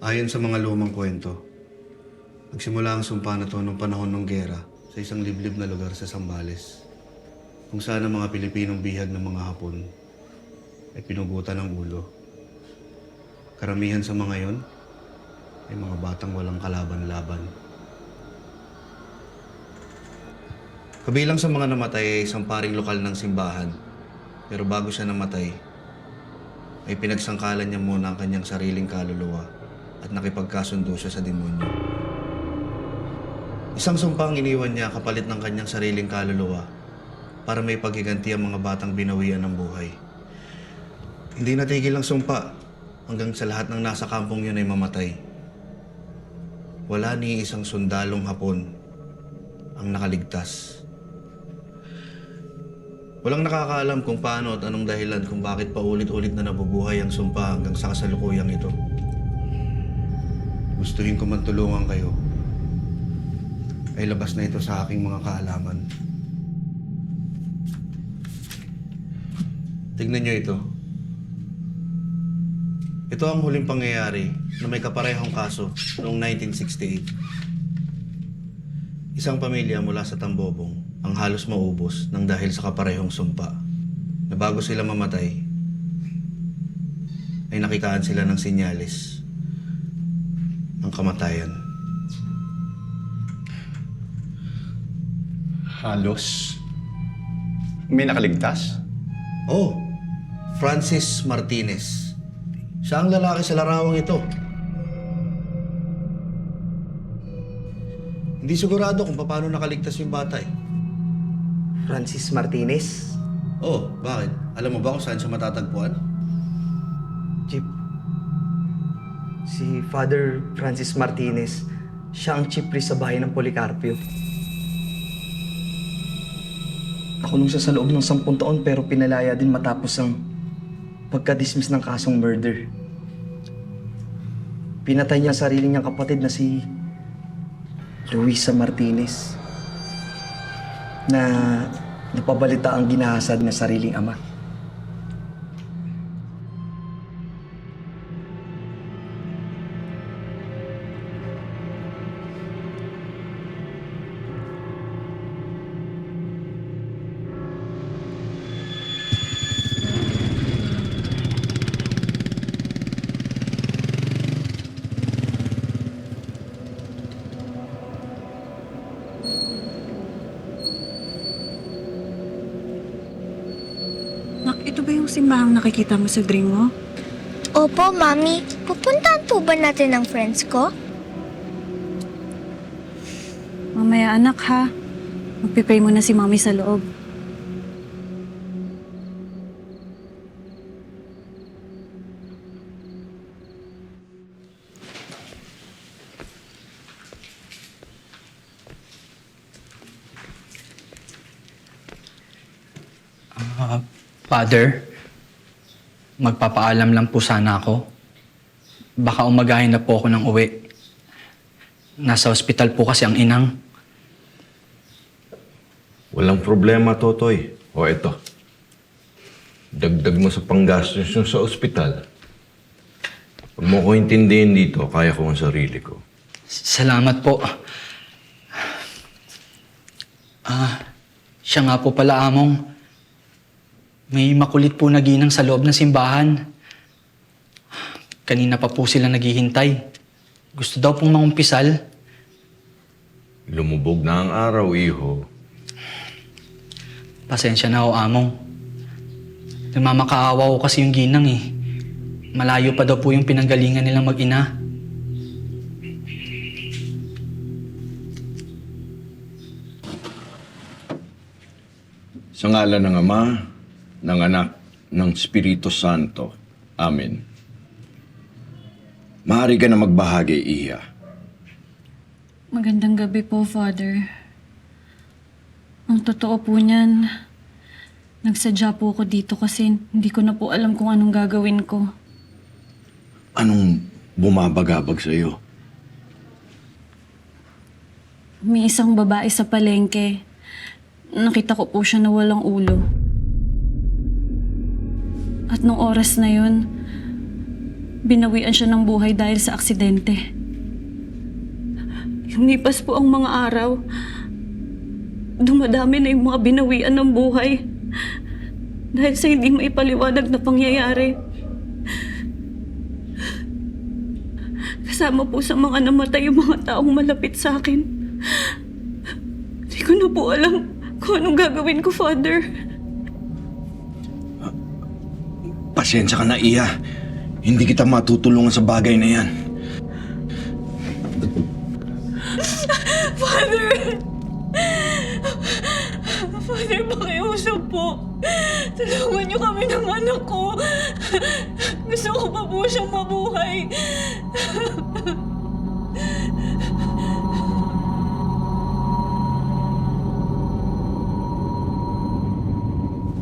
Speaker 17: Ayon sa mga lumang kwento, Nagsimula ang sumpa na to nung panahon ng gera sa isang liblib na lugar sa Zambales, kung saan ang mga Pilipinong bihag ng mga Hapon ay pinugutan ng ulo. Karamihan sa mga yon ay mga batang walang kalaban-laban. Kabilang sa mga namatay ay isang paring lokal ng simbahan, pero bago siya namatay, ay pinagsangkalan niya muna ang kanyang sariling kaluluwa at nakipagkasundo siya sa demonyo. Isang sumpang iniwan niya kapalit ng kanyang sariling kaluluwa para may paghiganti ang mga batang binawian ng buhay. Hindi natigil ang sumpa hanggang sa lahat ng nasa kampong yun ay mamatay. Wala ni isang sundalong Hapon ang nakaligtas. Walang nakakaalam kung paano at anong dahilan kung bakit paulit-ulit na nabubuhay ang sumpa hanggang sa kasalukuyang ito. Gustuhin ko man tulungan kayo, ay labas na ito sa aking mga kaalaman. Tignan niyo ito. Ito ang huling pangyayari na may kaparehong kaso noong 1968. Isang pamilya mula sa Tambobong ang halos maubos ng dahil sa kaparehong sumpa, na bago sila mamatay ay nakitaan sila ng senyales ng kamatayan.
Speaker 9: Halos? May nakaligtas?
Speaker 17: Oh, Francis Martinez. Siya ang lalaki sa larawang ito. Hindi sigurado kung paano nakaligtas yung bata eh.
Speaker 14: Francis Martinez?
Speaker 17: Oh, bakit? Alam mo ba kung saan siya matatagpuan?
Speaker 14: Chief, si Father Francis Martinez, siya ang chief priest sa bahay ng Policarpio. Nakulong siya sa loob ng 10 taon pero pinalaya din matapos ang pagka-dismiss ng kasong murder. Pinatay niya ang sarili niyang kapatid na si Luisa Martinez na napabalita ang ginahasad na sariling ama.
Speaker 2: Nak, ito ba yung simbahang nakikita mo sa dream mo?
Speaker 10: Opo, Mami. Pupuntahan po ba natin ng friends ko?
Speaker 2: Mamaya anak ha. Magpipray muna si Mami sa loob.
Speaker 8: Father, magpapaalam lang po sana ako. Baka umagahin na po ako ng uwi. Nasa ospital po kasi ang inang.
Speaker 18: Walang problema, Totoy. O eto, dagdag mo sa panggastos yung sa ospital. Pag mo ko intindihin dito, kaya ko ang sarili ko.
Speaker 8: Salamat po. Siya nga po pala, Among. May makulit po na ginang sa loob ng simbahan. Kanina pa po sila naghihintay. Gusto daw pong mangumpisal.
Speaker 18: Lumubog na ang araw, iho.
Speaker 8: Pasensya na ho, Among. Nagmamakaawa ko kasi yung ginang eh. Malayo pa daw po yung pinanggalingan nilang mag-ina.
Speaker 18: Sa ngalan ng Ama, ng Anak, ng Espiritu Santo. Amen. Maaari ka na magbahagi, Iya.
Speaker 2: Magandang gabi po, Father. Ang totoo po niyan, nagsadya po ako dito kasi hindi ko na po alam kung anong gagawin ko.
Speaker 18: Anong bumabagabag sa'yo?
Speaker 2: May isang babae sa palengke. Nakita ko po siya na walang ulo. At nung oras na yun, binawian siya ng buhay dahil sa aksidente. Lumipas po ang mga araw. Dumadami na yung mga binawian ng buhay. Dahil sa hindi maipaliwanag na pangyayari. Kasama po sa mga namatay yung mga taong malapit sa akin. Hindi ko na po alam kung anong gagawin ko, Father.
Speaker 18: Pasensya ka na, Iya. Hindi kita matutulungan sa bagay na yan.
Speaker 2: Father! Father, pakiusap po. Tulungan niyo kami ng anak ko. Gusto ko pa po siyang mabuhay.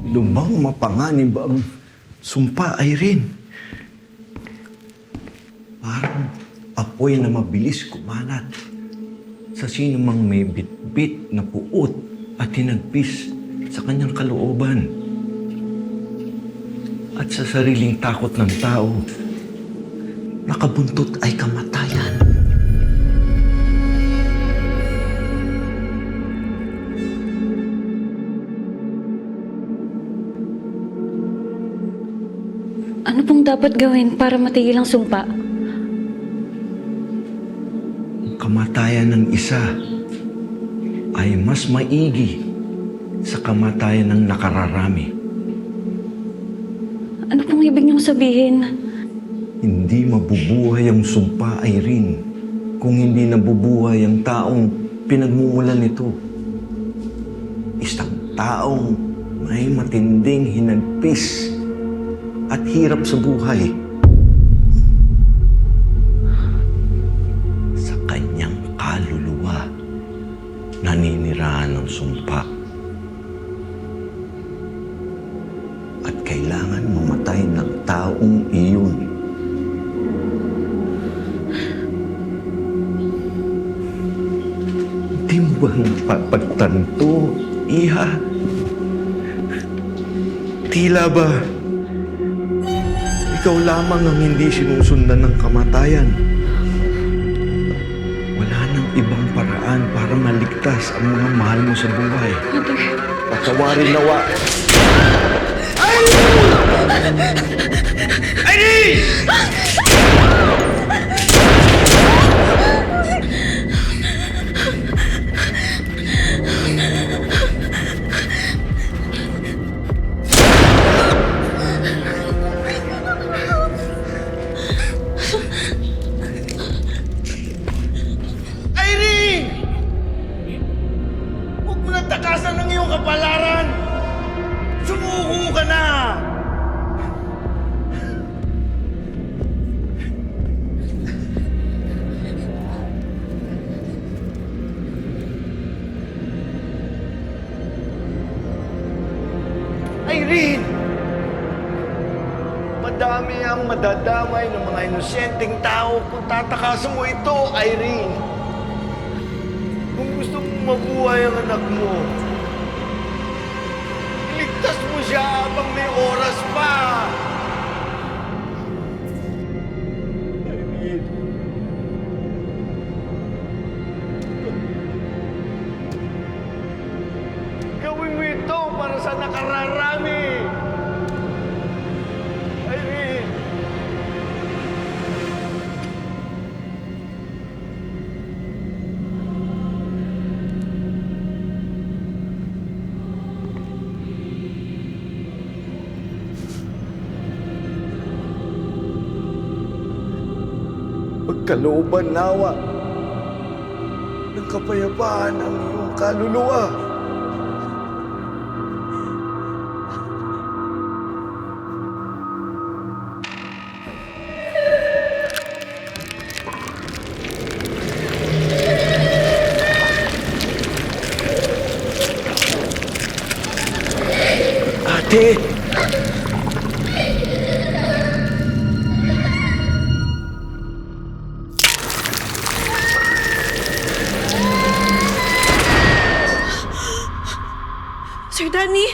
Speaker 18: Lumang mapanganib ang sumpa, Irene. Parang apoy na mabilis kumalat sa sino mang may bitbit na puot at hinagpis sa kanyang kalooban. At sa sariling takot ng tao, nakabuntot ay kamatayan.
Speaker 2: Ano pong dapat gawin para matigil ang sumpa?
Speaker 18: Ang kamatayan ng isa ay mas maigi sa kamatayan ng nakararami.
Speaker 2: Ano pong ibig niyong sabihin?
Speaker 18: Hindi mabubuhay ang sumpa, Irene, kung hindi nabubuhay ang taong pinagmumulan nito. Isang taong may matinding hinagpis at hirap sa buhay. Sa kanyang kaluluwa, naninirahan ng sumpa. At kailangan mamatay ng taong iyon. Di mo ba napapagtanto, Iha? Tila ba ikaw lamang ang hindi sinusundan ng kamatayan? Wala nang ibang paraan para maligtas ang mga mahal mo sa buhay. Patawarin nawa.
Speaker 11: Irene! Irene! Huwag mo nang takasan ng iyong kapalaran! Sumuko ka na! Irene! Madami ang madadamay ng mga inosenteng tao kung tatakasan mo ito, Irene. Kung gusto mong mabuhay ang anak mo, iligtas mo siya habang may oras pa. Irene. Gawin mo ito para sa nakararami. Irene. Pagkalooban nawa ng kapayapaan ang iyong kaluluwa. Ate!
Speaker 2: Sir Danny!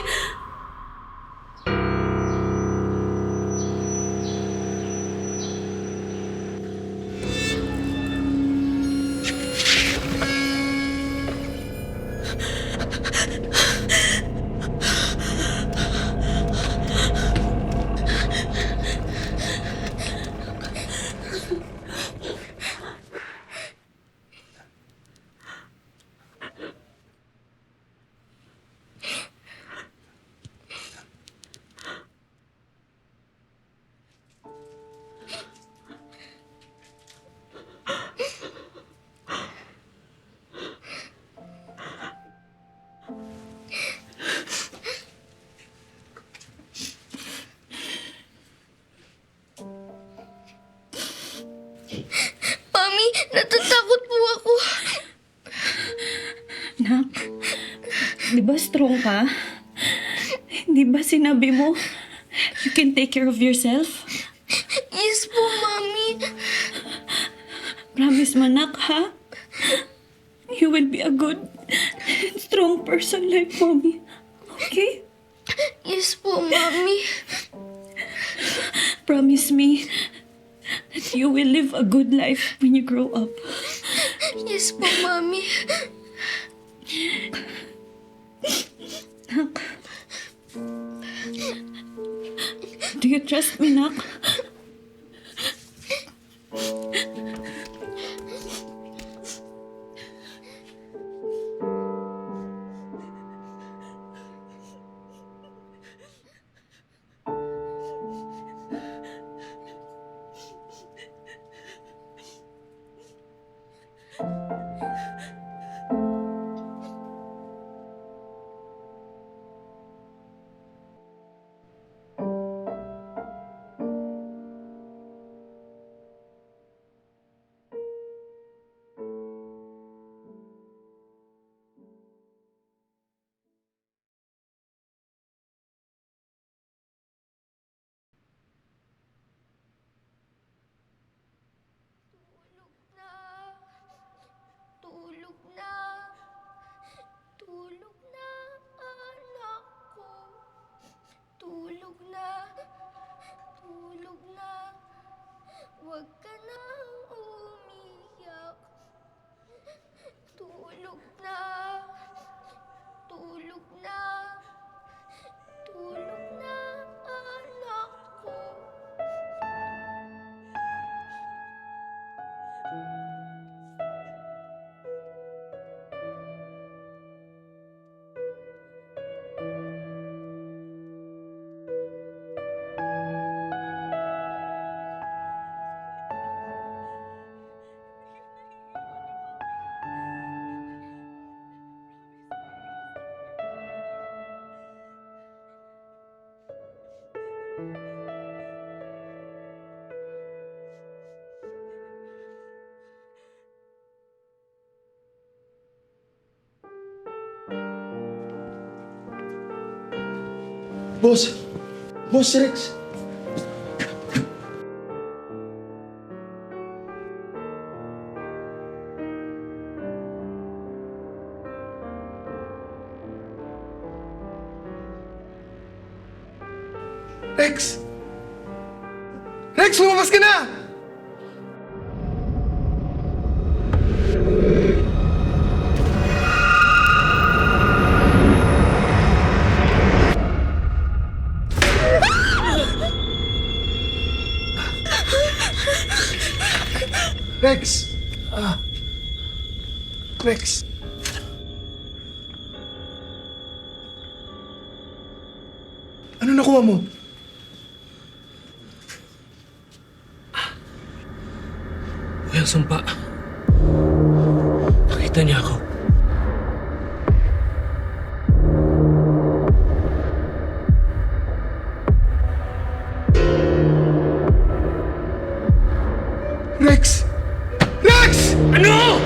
Speaker 16: Natatakot po ako.
Speaker 2: Nak, di ba strong ka? Di ba sinabi mo, you can take care of yourself?
Speaker 16: Yes po, Mami.
Speaker 2: Promise mo, Nak, ha? You will be a good, strong person like Mommy. Okay?
Speaker 16: Yes po, Mami.
Speaker 2: Promise me that you will live a good life when you grow up.
Speaker 16: Yes po, Mami.
Speaker 2: Nak. Do you trust me, Nak?
Speaker 16: Tulog na. Tulog na, anak ko. Tulog na. Tulog na. Huwag ka nang umiyak. Tulog na. Tulog na. Tulog na, anak ko.
Speaker 13: Boss! Boss Rex!
Speaker 5: Rex! Rex, lumabas ka na! Rex! Rex! Ano nakuha mo?
Speaker 4: Kuya, sumpa. Nakita niya ako.
Speaker 5: Rex! Rex!
Speaker 11: Ano?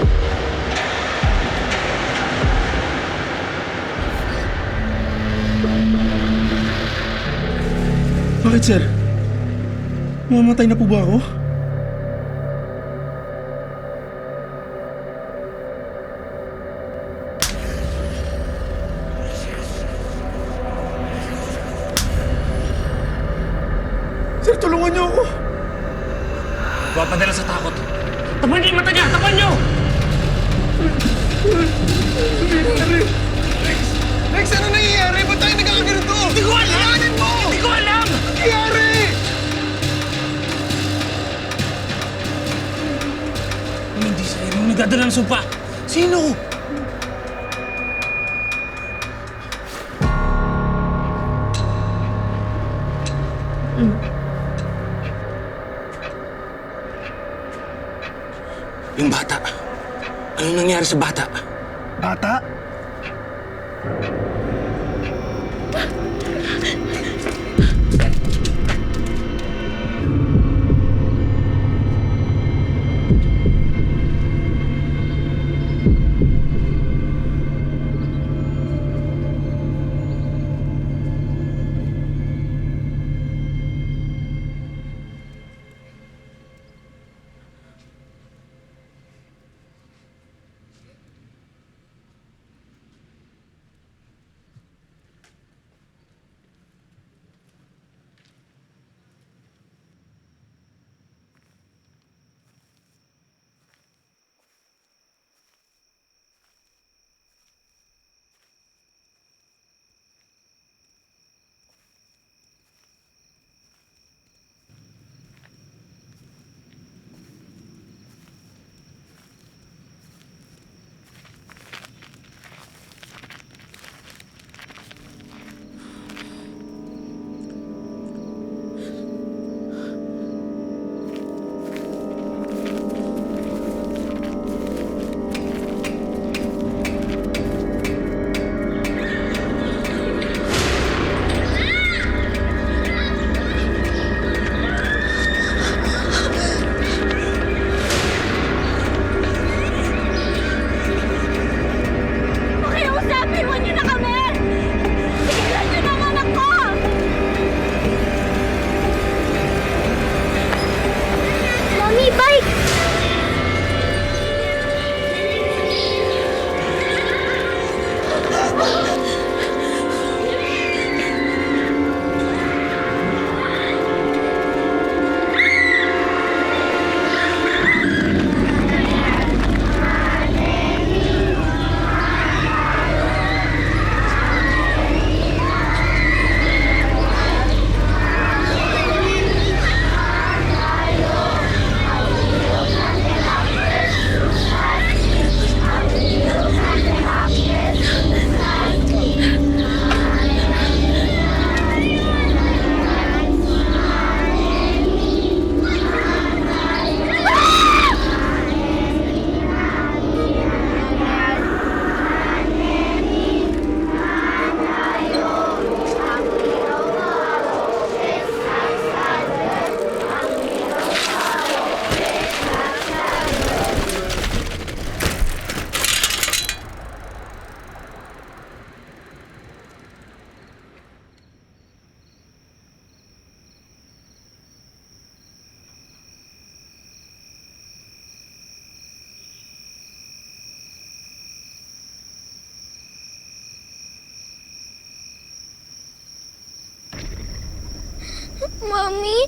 Speaker 13: Bakit, sir? Mamatay na po ba ako? Sir, tulungan niyo ako!
Speaker 11: Papadala sa takot. Tapan niyo yung mata niya! Tapan niyo!
Speaker 5: Rex! Rex, ano nangyayari? Ba't tayo nagkakaganito?
Speaker 11: Hindi ko alam!
Speaker 5: Kailanganin mo!
Speaker 11: Hindi ko alam!
Speaker 5: Ano nangyayari?
Speaker 11: Kung hindi sa'yo yung nagdadala ng sumpa.
Speaker 5: Sino?
Speaker 11: Yung bata. Anong nangyari sa bata?
Speaker 5: Bata?
Speaker 10: Mommy?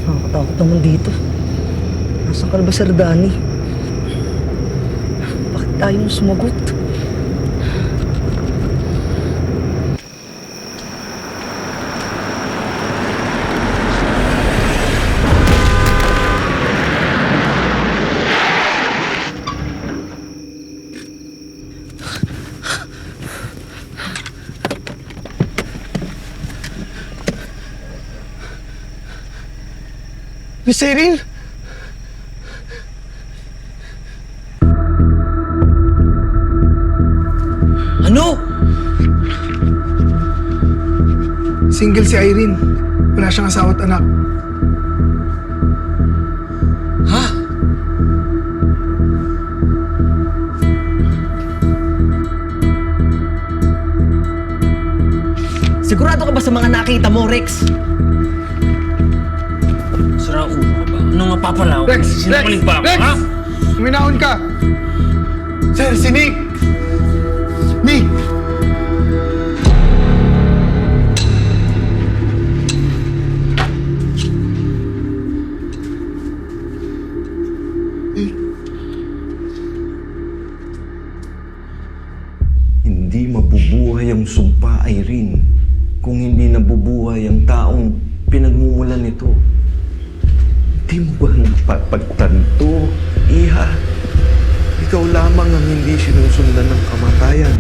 Speaker 14: Nakakatakot naman dito. Nasaan ka na ba, Sir Danny? Bakit tayo nang sumagot?
Speaker 5: Miss Erin?
Speaker 14: Ano?
Speaker 5: Single si Irene. Wala siyang asawa at anak.
Speaker 14: Ha? Sigurado ka ba sa mga nakita mo, Rex?
Speaker 11: Sira ulo ka ba? Ano nga papalaw?
Speaker 5: Rex!
Speaker 11: Sinungaling ba ako,
Speaker 5: Rex!
Speaker 11: ha?
Speaker 5: Uminahon ka! Sir, si Nick! Nick!
Speaker 18: Hindi mabubuhay ang sumpa, Irene, kung hindi nabubuhay ang taong pinagmumulan nito. Di mo ba napapagtanto, Iha? Ikaw lamang ang hindi sinusundan ng kamatayan.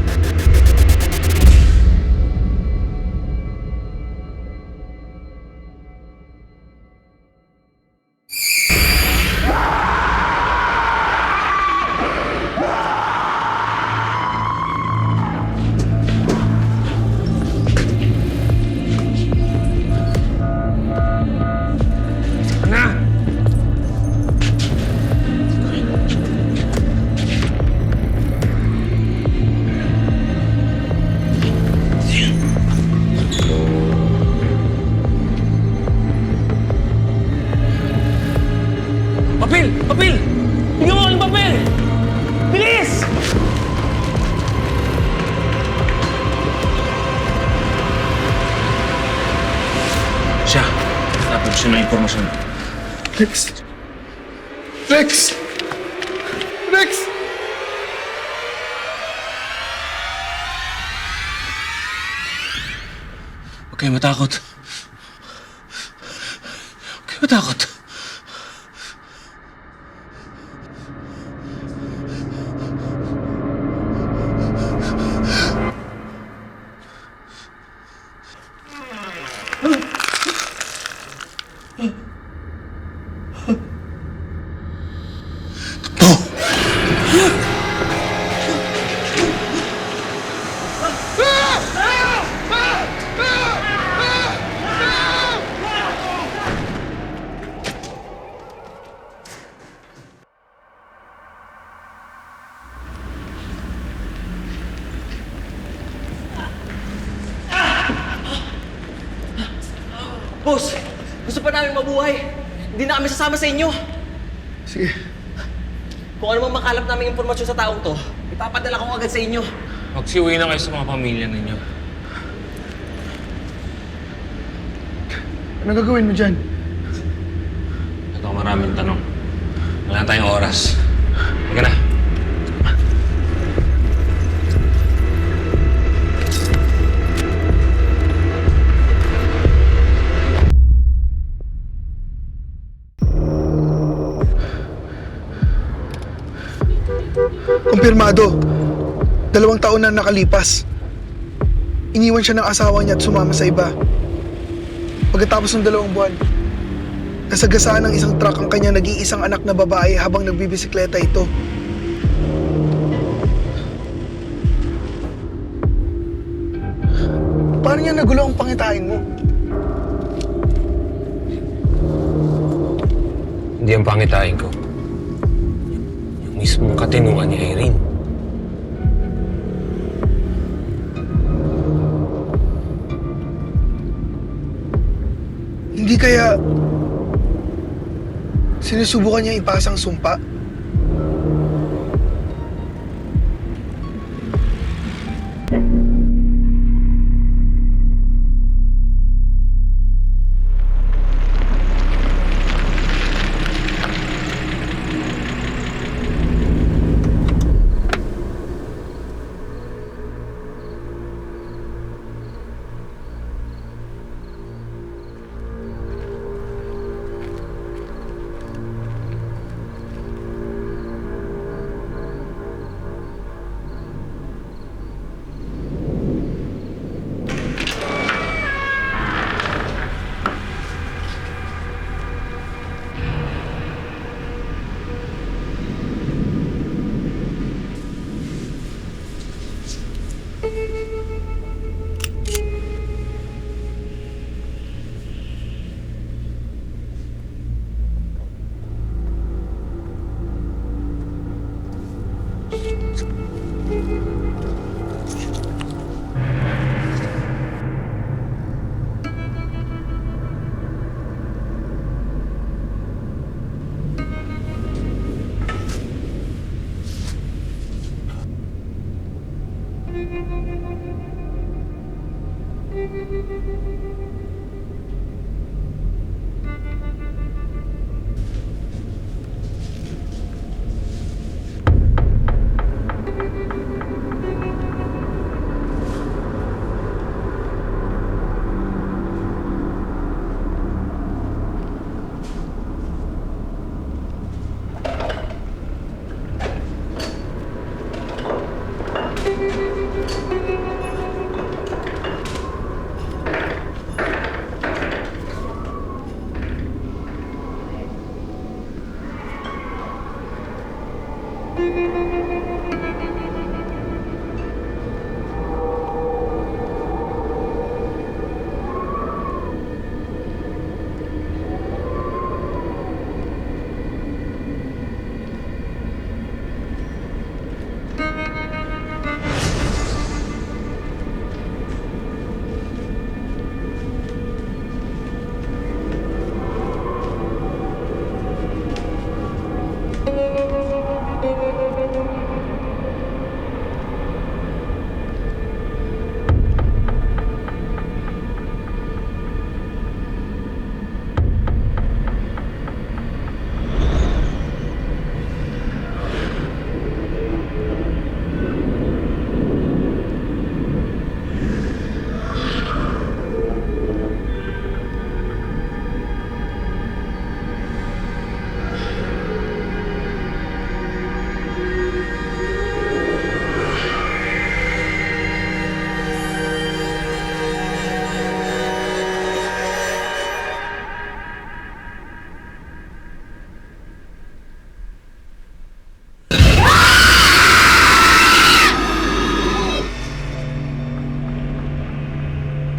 Speaker 11: Papel! Papel! Bigyan mo ng papel! Bilis! Siya. Tapos siya ng impormasyon.
Speaker 5: Rex! Rex! Rex!
Speaker 11: Huwag kayo matakot. Huwag kayo matakot.
Speaker 15: boss. Gusto pa namin mabuhay. Hindi na kami sasama sa inyo.
Speaker 5: Sige.
Speaker 15: Kung ano mang makalap namin impormasyon sa taong to, ipapadala ko agad sa inyo.
Speaker 4: Magsiuwi na kayo sa mga pamilya ninyo.
Speaker 5: Ano gagawin mo dyan?
Speaker 4: Ito maraming tanong. Wala na tayong oras. Halika na.
Speaker 5: Kumpirmado. 2 taon na nakalipas. Iniwan siya ng asawa niya at sumama sa iba. Pagkatapos ng 2 buwan, nasagasaan ng isang truck ang kanya nag-iisang anak na babae habang nagbibisikleta ito. Paano niya nagulo ang pangitain mo?
Speaker 4: Hindi ang pangitain ko. Yung mismong katinuan ni Irene.
Speaker 5: Hindi kaya sinusubukan niya ipasang sumpa?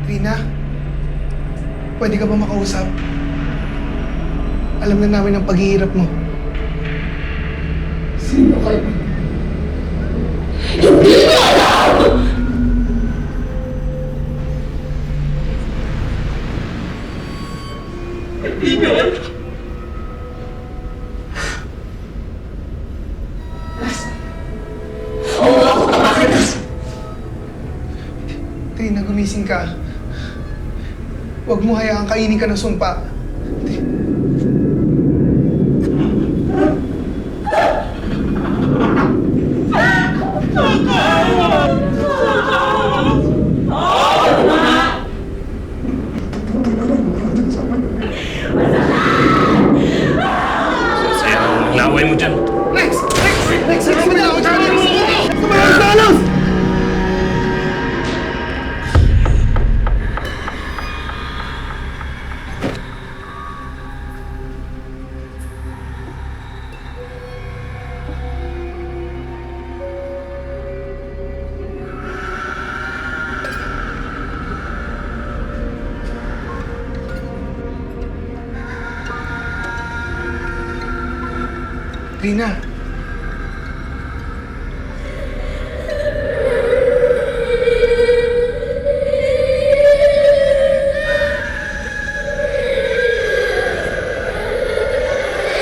Speaker 5: Rina, pwede ka ba makausap? Alam na namin ang paghihirap mo.
Speaker 16: Sino kayo? Hindi ko alam!
Speaker 5: gumising ka. Huwag mo hayaang kainin ka ng sumpa.
Speaker 4: Saya ang laway mo dyan.
Speaker 5: Rex! Rex! Rex! Rex! Kumalaw dyan! Kumalaw dyan! Rina.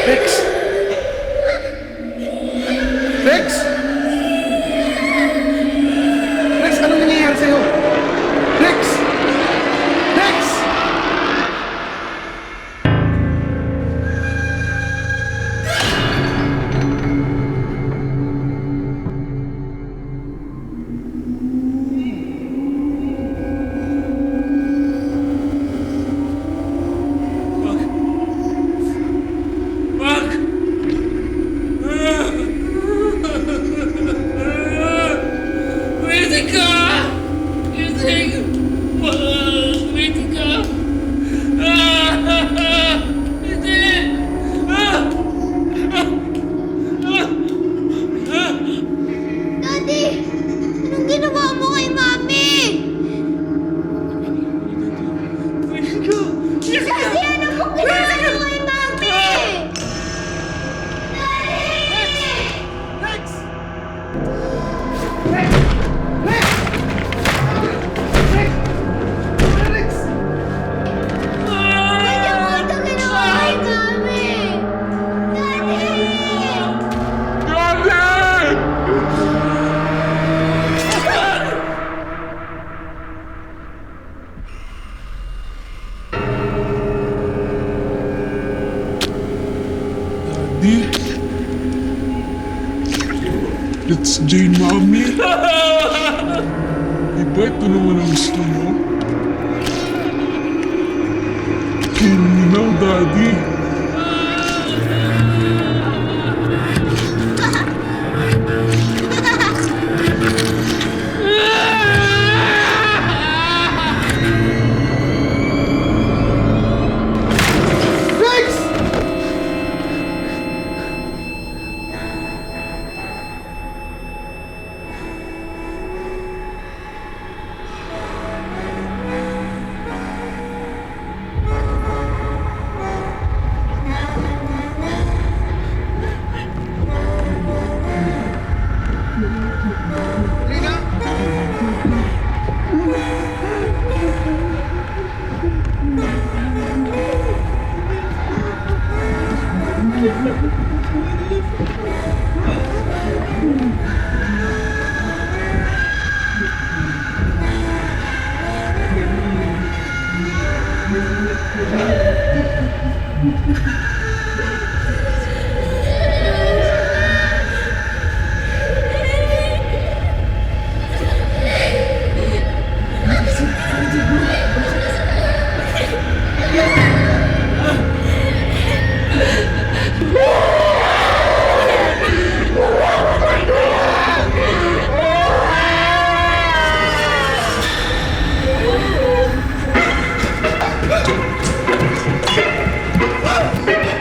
Speaker 5: Rex! Rex! Rex, ano nangyayari sa'yo? Rex! Rex!
Speaker 11: Wag! Waiting ka! Waiting! Waiting ka! Hindi!
Speaker 10: Daddy! Anong ginawa mo kay Mami? Daddy, ano pong ginawa mo kay Mami?
Speaker 5: Rex! Rex!
Speaker 10: Ano mo ito ginawa kay Mami?
Speaker 11: Daddy? It's Jane, Mommy. Diba ito naman ang gusto mo? Kill me now, Daddy.
Speaker 5: Rex!
Speaker 11: Ah!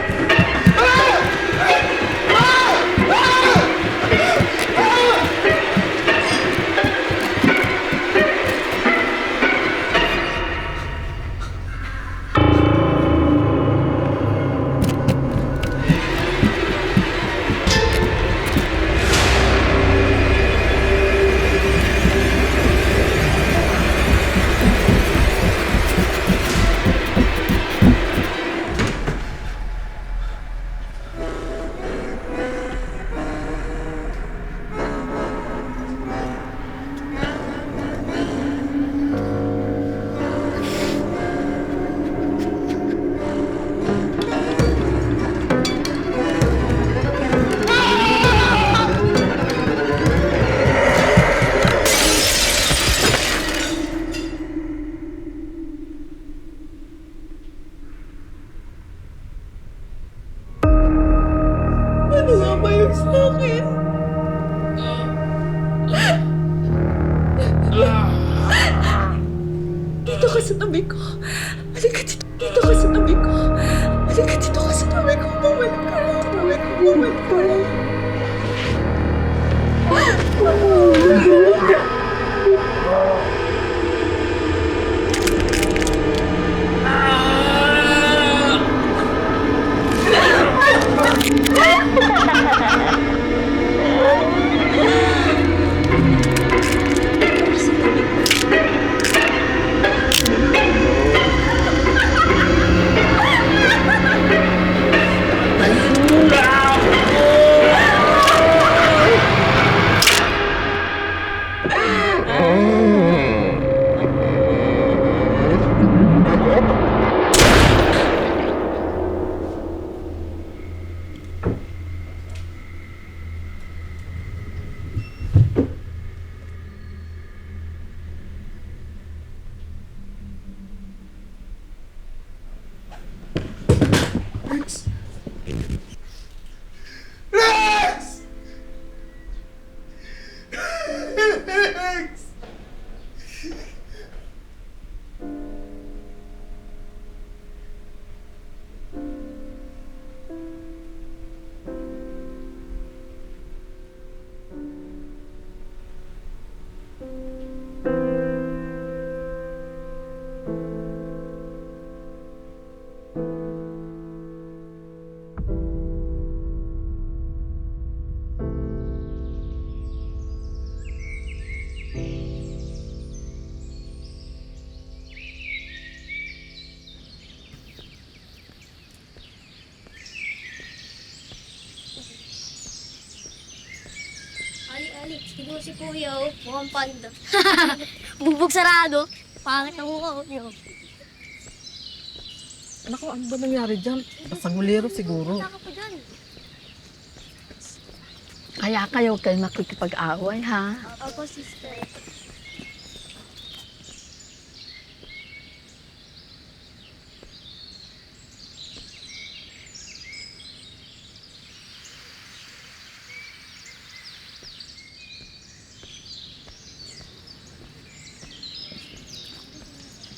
Speaker 16: sa akin. Dito ka sa tabi ko. Halika dito. Dito ka sa tabi ko. Halika dito ka sa tabi ko. Bumalik ka. Bumalik ka. Bumalik ka.
Speaker 19: Alex, tignan mo si Kuya, oh. Mukhang panda. Bugbog sarado. Pangit ang mukha, oh.
Speaker 20: Naku, ano ba nangyari dyan? Pasangulero siguro.
Speaker 19: Wala ka pa dyan.
Speaker 20: Kaya kayo kayo makikipag-away, ha?
Speaker 19: Ako, sister.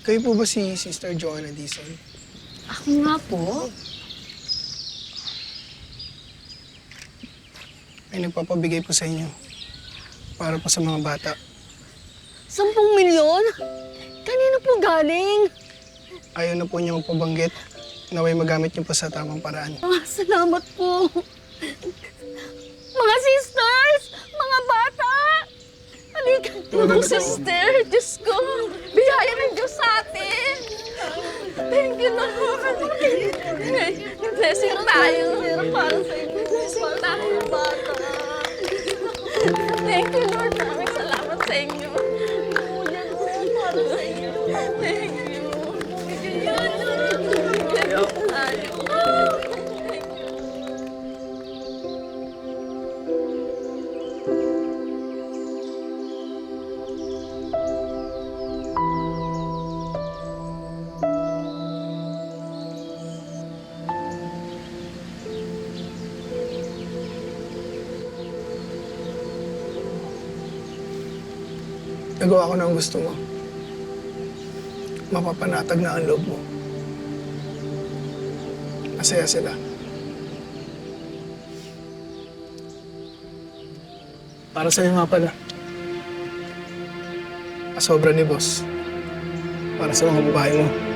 Speaker 5: Kayo po ba si Sister Joanna Dizon?
Speaker 20: Ako nga po.
Speaker 5: Ay nagpapabigay po sa inyo. Para po sa mga bata.
Speaker 20: 10 milyon? Kanino po galing?
Speaker 5: Ayaw na po niya magpabanggit. Naway magamit niyo po sa tamang paraan.
Speaker 20: Salamat po. Mga sisters! Mga bata! Halika, mga sister! Diyos ko! Biyaya ng Diyos sa atin! Thank you, Lord! Blessing tayo! Para sa inyo. Blessing tayo, bata! Thank you, Lord! Maraming salamat sa inyo! Para sa inyo! Thank you! Thank you tayo!
Speaker 5: Nagawa ko na ang gusto mo. Mapapanatag na ang loob mo. Masaya sila. Para sa'yo nga pala. Pasobra ni boss. Para sa mga babae mo.